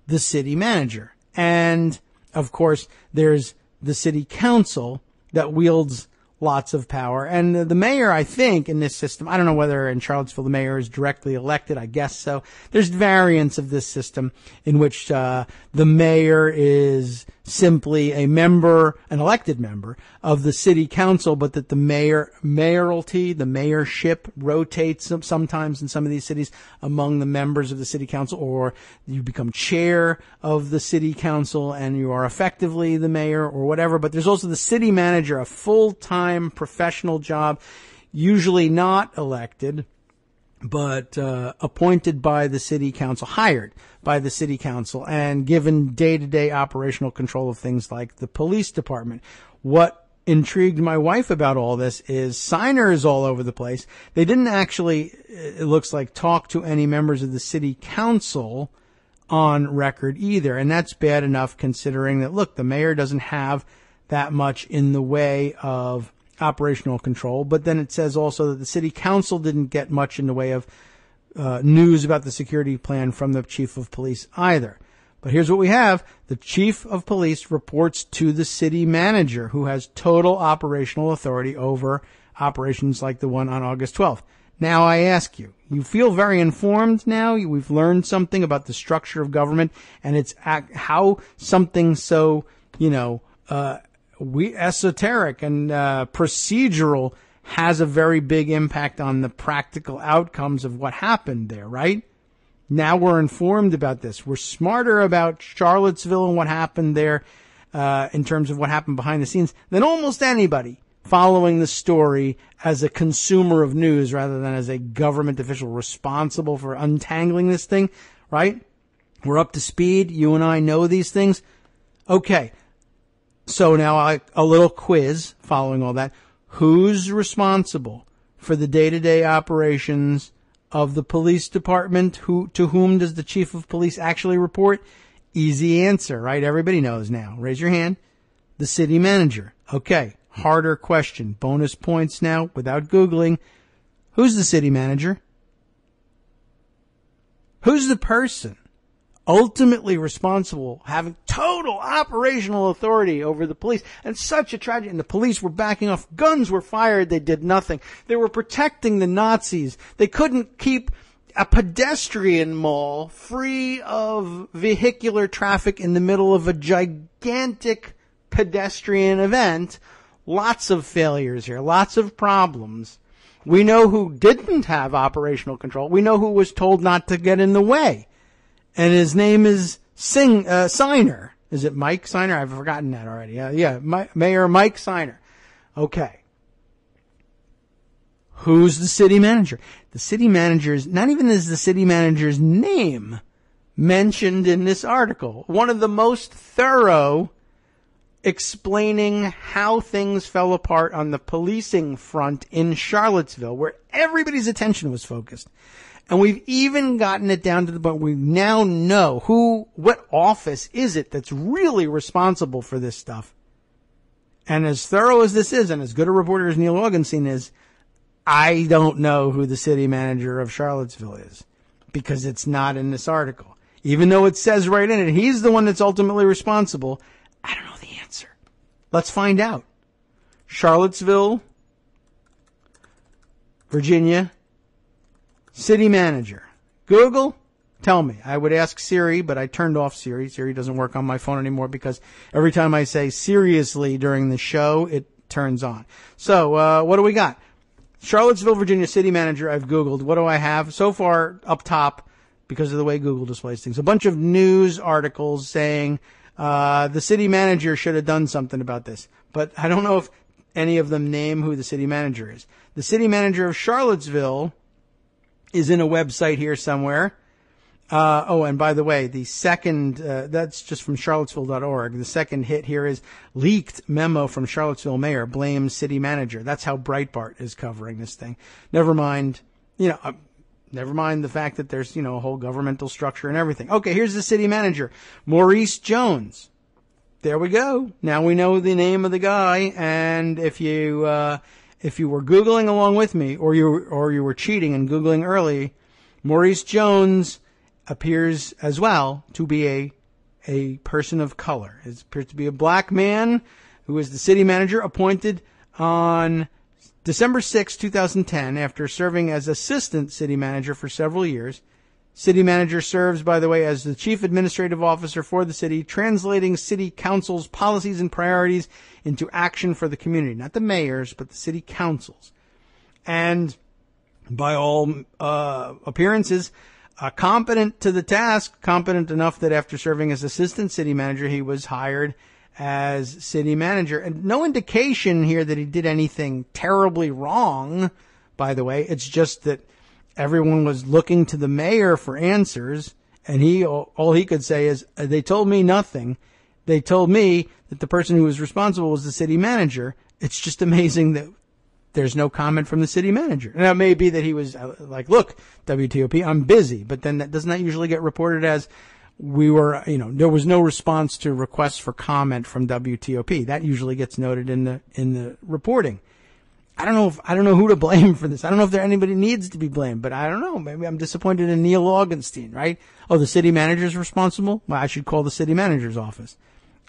the city manager. And, of course, there's the city council that wields lots of power. And the mayor, I think, in this system, I don't know whether in Charlottesville the mayor is directly elected. I guess so. There's variants of this system in which the mayor is simply a member, an elected member of the city council, but that the mayoralty, the mayorship rotates sometimes in some of these cities among the members of the city council, or you become chair of the city council and you are effectively the mayor or whatever. But there's also the city manager, a full-time professional job, usually not elected, but appointed by the city council, hired by the city council, and given day-to-day operational control of things like the police department. What intrigued my wife about all this is Signer is all over the place. They didn't actually, it looks like, talk to any members of the city council on record either, and that's bad enough considering that, look, the mayor doesn't have that much in the way of operational control, but then it says also that the city council didn't get much in the way of news about the security plan from the chief of police either. But here's what we have. The chief of police reports to the city manager, who has total operational authority over operations like the one on August 12th. Now I ask you, you feel very informed now? We've learned something about the structure of government and it's how something so, esoteric and procedural has a very big impact on the practical outcomes of what happened there, right? Now we're informed about this. We're smarter about Charlottesville and what happened there in terms of what happened behind the scenes than almost anybody following the story as a consumer of news rather than as a government official responsible for untangling this thing, right? We're up to speed. You and I know these things. Okay. So now a little quiz following all that. Who's responsible for the day-to-day operations of the police department? To whom does the chief of police actually report? Easy answer, right? Everybody knows now. Raise your hand. The city manager. Okay. Harder question. Bonus points now without Googling. Who's the city manager? Who's the person ultimately responsible, having total operational authority over the police? And such a tragedy. And the police were backing off. Guns were fired. They did nothing. They were protecting the Nazis. They couldn't keep a pedestrian mall free of vehicular traffic in the middle of a gigantic pedestrian event. Lots of failures here. Lots of problems. We know who didn't have operational control. We know who was told not to get in the way. And his name is Signer. Is it Mike Signer? I've forgotten that already. Mayor Mike Signer. Okay. Who's the city manager? The city manager's, not even is the city manager's name mentioned in this article. One of the most thorough explaining how things fell apart on the policing front in Charlottesville, where everybody's attention was focused. And we've even gotten it down to the point we now know what office is it that's really responsible for this stuff. And as thorough as this is, and as good a reporter as Neil Augenstein is, I don't know who the city manager of Charlottesville is, because it's not in this article. Even though it says right in it, he's the one that's ultimately responsible. I don't know the answer. Let's find out. Charlottesville, Virginia, city manager. Google, tell me. I would ask Siri, but I turned off Siri. Siri doesn't work on my phone anymore because every time I say seriously during the show, it turns on. So, what do we got? Charlottesville, Virginia city manager. I've Googled. What do I have? So far, up top, because of the way Google displays things, a bunch of news articles saying the city manager should have done something about this. But I don't know if any of them name who the city manager is. The city manager of Charlottesville is in a website here somewhere. And by the way, the second, that's just from charlottesville.org. The second hit here is leaked memo from Charlottesville mayor blames city manager. That's how Breitbart is covering this thing. Never mind the fact that there's, a whole governmental structure and everything. Okay, here's the city manager, Maurice Jones. There we go. Now we know the name of the guy, and if you were Googling along with me, or you were cheating and Googling early, Maurice Jones appears as well to be a person of color. It appears to be a black man who is the city manager, appointed on December 6, 2010, after serving as assistant city manager for several years. City manager serves, by the way, as the chief administrative officer for the city, translating city council's policies and priorities into action for the community. Not the mayors, but the city councils. And by all appearances, competent to the task, competent enough that after serving as assistant city manager, he was hired as city manager. And no indication here that he did anything terribly wrong, by the way. It's just that everyone was looking to the mayor for answers, and all he could say is, they told me nothing. They told me that the person who was responsible was the city manager. It's just amazing that there's no comment from the city manager. Now, it may be that he was like, look, WTOP, I'm busy. But then doesn't that usually get reported as there was no response to requests for comment from WTOP. That usually gets noted in the reporting. I don't know who to blame for this. I don't know if anybody needs to be blamed, but I don't know. Maybe I'm disappointed in Neil Augenstein, right? Oh, the city manager's responsible? Well, I should call the city manager's office.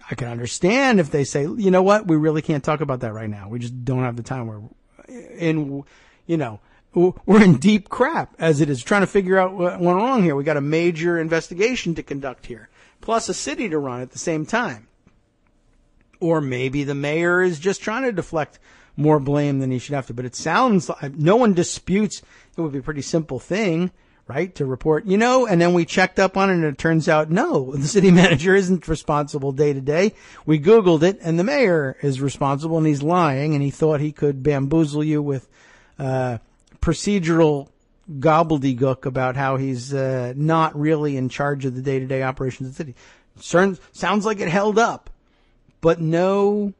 I can understand if they say, you know what, we really can't talk about that right now. We just don't have the time. We're in, we're in deep crap as it is, trying to figure out what went wrong here. We got a major investigation to conduct here, plus a city to run at the same time. Or maybe the mayor is just trying to deflect more blame than he should have to. But it sounds like no one disputes it would be a pretty simple thing, right, to report, and then we checked up on it and it turns out, no, the city manager isn't responsible day to day. We Googled it and the mayor is responsible and he's lying and he thought he could bamboozle you with procedural gobbledygook about how he's not really in charge of the day-to-day operations of the city. Sounds like it held up, but no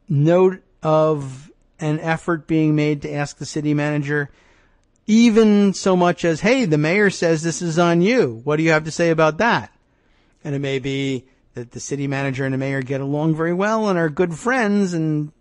note of an effort being made to ask the city manager, even so much as, hey, the mayor says this is on you. What do you have to say about that? And it may be that the city manager and the mayor get along very well and are good friends, and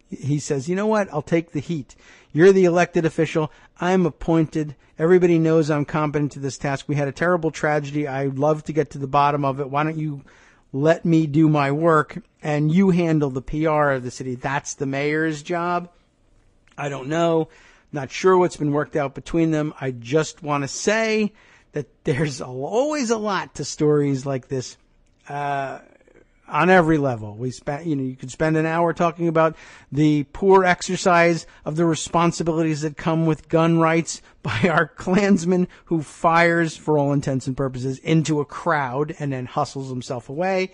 he says, you know what, I'll take the heat. You're the elected official. I'm appointed. Everybody knows I'm competent to this task. We had a terrible tragedy. I'd love to get to the bottom of it. Why don't you let me do my work and you handle the PR of the city? That's the mayor's job. I don't know. Not sure what's been worked out between them. I just want to say that there's always a lot to stories like this, on every level. You could spend an hour talking about the poor exercise of the responsibilities that come with gun rights by our Klansman who fires, for all intents and purposes, into a crowd and then hustles himself away.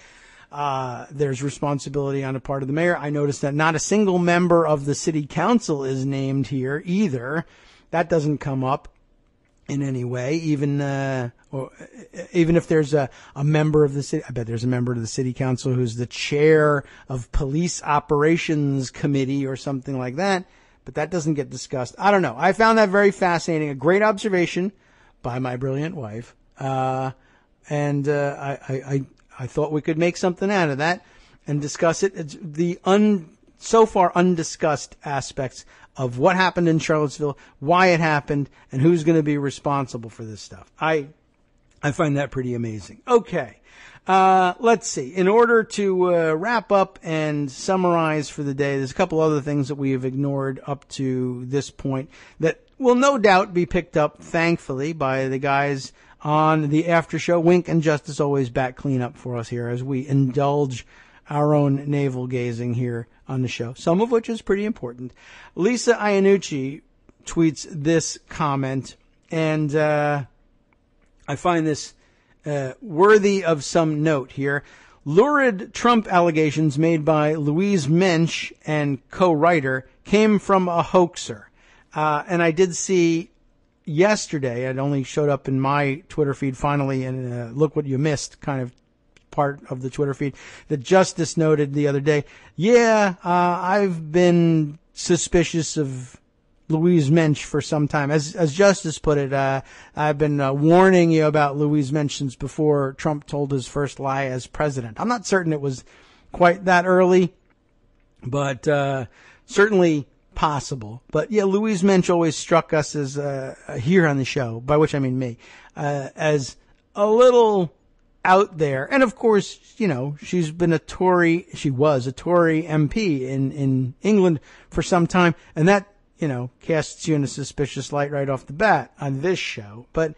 There's responsibility on the part of the mayor. I noticed that not a single member of the city council is named here either. That doesn't come up in any way, even if there's a member of the city. I bet there's a member of the city council who's the chair of police operations committee or something like that, but that doesn't get discussed. I don't know. I found that very fascinating. A great observation by my brilliant wife. I thought we could make something out of that and discuss it. It's the so far undiscussed aspects of what happened in Charlottesville, why it happened, and who's going to be responsible for this stuff. I find that pretty amazing. Okay. Let's see. In order to wrap up and summarize for the day, there's a couple other things that we have ignored up to this point that will no doubt be picked up, thankfully, by the guys on the after show. Wink and Justice always back clean up for us here as we indulge our own navel gazing here on the show, some of which is pretty important. Lisa Iannucci tweets this comment, and I find this worthy of some note here. Lurid Trump allegations made by Louise Mensch and co-writer came from a hoaxer. And I did see yesterday, it only showed up in my Twitter feed finally, and look what you missed kind of part of the Twitter feed, that Justice noted the other day, I've been suspicious of Louise Mensch for some time. As Justice put it, I've been warning you about Louise Mensch since before Trump told his first lie as president. I'm not certain it was quite that early, but certainly possible. But yeah, Louise Mensch always struck us as here on the show, by which I mean me, as a little out there. And of course, she was a Tory MP in England for some time, and that casts you in a suspicious light right off the bat on this show. But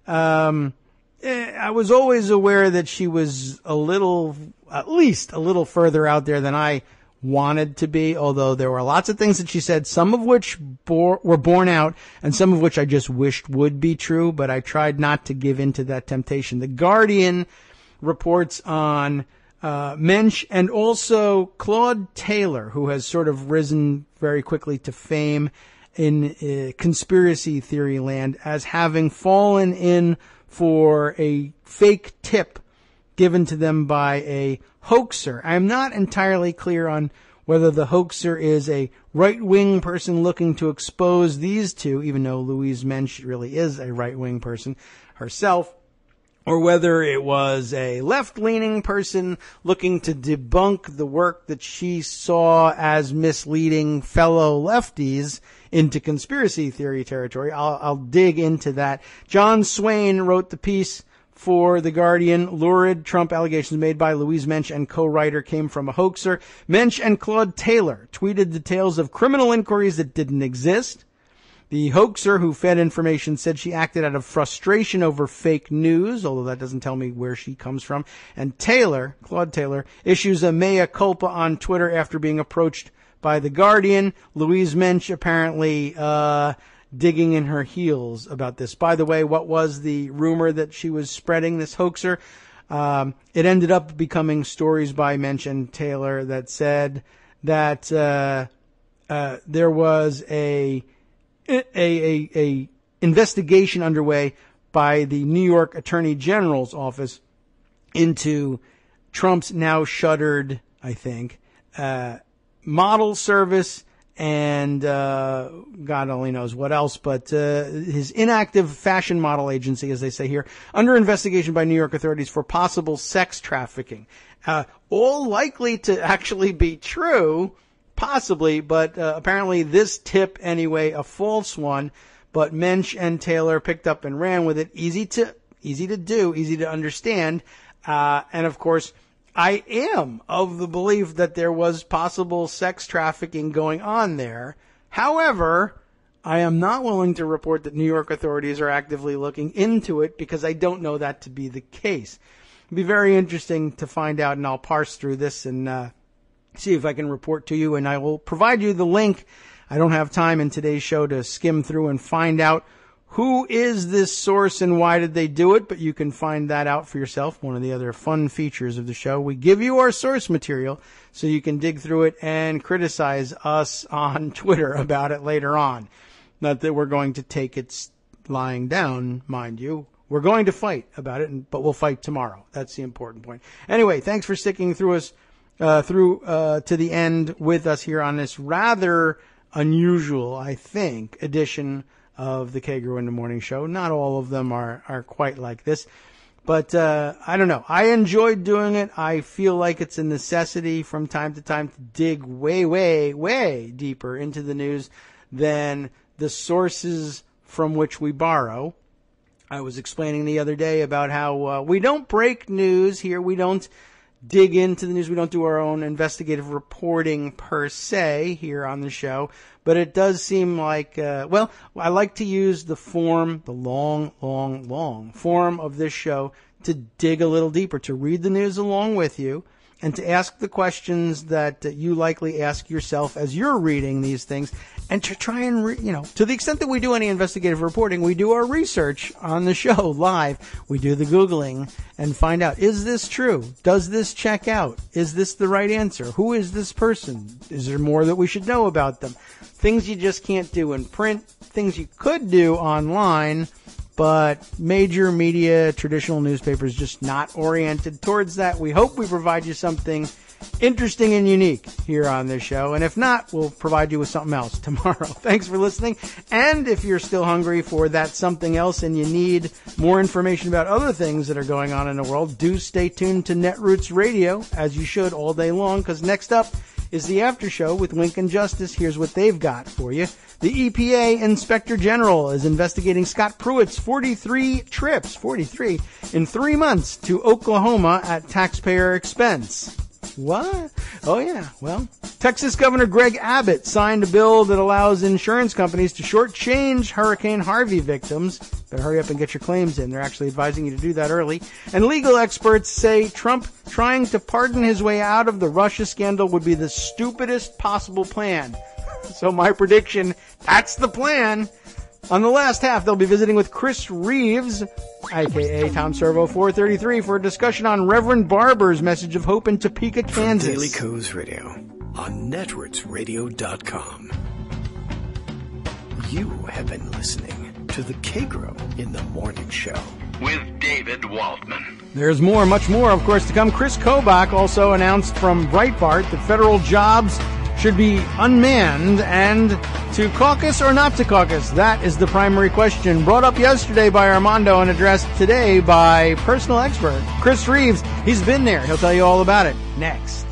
I was always aware that she was at least a little further out there than I wanted to be, although there were lots of things that she said, some of which were borne out and some of which I just wished would be true, but I tried not to give in to that temptation. The Guardian reports on Mensch and also Claude Taylor, who has sort of risen very quickly to fame in conspiracy theory land as having fallen in for a fake tip given to them by a hoaxer. I'm not entirely clear on whether the hoaxer is a right-wing person looking to expose these two, even though Louise Mensch really is a right-wing person herself, or whether it was a left-leaning person looking to debunk the work that she saw as misleading fellow lefties into conspiracy theory territory. I'll dig into that. John Swain wrote the piece for The Guardian. Lurid Trump allegations made by Louise Mensch and co-writer came from a hoaxer. Mensch and Claude Taylor tweeted details of criminal inquiries that didn't exist. The hoaxer who fed information said she acted out of frustration over fake news, although that doesn't tell me where she comes from. And Taylor, Claude Taylor, issues a mea culpa on Twitter after being approached by The Guardian. Louise Mensch apparently digging in her heels about this. By the way, what was the rumor that she was spreading, this hoaxer? It ended up becoming stories by Mensch and Taylor that said that there was a investigation underway by the New York Attorney General's office into Trump's now shuttered, I think, model service and God only knows what else, but his inactive fashion model agency, as they say here, under investigation by New York authorities for possible sex trafficking. All likely to actually be true, possibly, but apparently this tip, anyway, a false one. But Mensch and Taylor picked up and ran with it. Easy to do, easy to understand. And of course, I am of the belief that there was possible sex trafficking going on there. However, I am not willing to report that New York authorities are actively looking into it because I don't know that to be the case. It'd be very interesting to find out, and I'll parse through this and see if I can report to you, and I will provide you the link. I don't have time in today's show to skim through and find out who is this source and why did they do it, but you can find that out for yourself. One of the other fun features of the show. We give you our source material so you can dig through it and criticize us on Twitter about it later on. Not that we're going to take it lying down, mind you. We're going to fight about it, but we'll fight tomorrow. That's the important point. Anyway, thanks for sticking through us to the end with us here on this rather unusual, I think, edition of the Kagro in the Morning Show. Not all of them are quite like this, but I don't know. I enjoyed doing it. I feel like it's a necessity from time to time to dig way, way, way deeper into the news than the sources from which we borrow. I was explaining the other day about how we don't break news here. We don't dig into the news. We don't do our own investigative reporting per se here on the show. But it does seem like, I like to use the form, the long form of this show to dig a little deeper, to read the news along with you, and to ask the questions that you likely ask yourself as you're reading these things, and to try and, to the extent that we do any investigative reporting, we do our research on the show live. We do the Googling and find out, is this true? Does this check out? Is this the right answer? Who is this person? Is there more that we should know about them? Things you just can't do in print, things you could do online, but major media, traditional newspapers, just not oriented towards that. We hope we provide you something interesting and unique here on this show. And if not, we'll provide you with something else tomorrow. Thanks for listening. And if you're still hungry for that something else and you need more information about other things that are going on in the world, do stay tuned to Netroots Radio, as you should all day long, because next up is the after show with Lincoln Justice. Here's what they've got for you. The EPA Inspector General is investigating Scott Pruitt's 43 trips, in 3 months to Oklahoma at taxpayer expense. What? Oh, yeah. Well, Texas Governor Greg Abbott signed a bill that allows insurance companies to shortchange Hurricane Harvey victims. Better hurry up and get your claims in. They're actually advising you to do that early. And legal experts say Trump trying to pardon his way out of the Russia scandal would be the stupidest possible plan. So my prediction, that's the plan. On the last half, they'll be visiting with Chris Reeves, a.k.a. Tom Servo 433, for a discussion on Reverend Barber's message of hope in Topeka, Kansas. From Daily Co's Radio on netrootsradio.com. You have been listening to the Kagro in the Morning Show with David Waldman. There's more, much more, of course, to come. Chris Kobach also announced from Breitbart that federal jobs should be unmanned, and to caucus or not to caucus? That is the primary question, brought up yesterday by Armando and addressed today by personal expert Chris Reeves. He's been there. He'll tell you all about it next.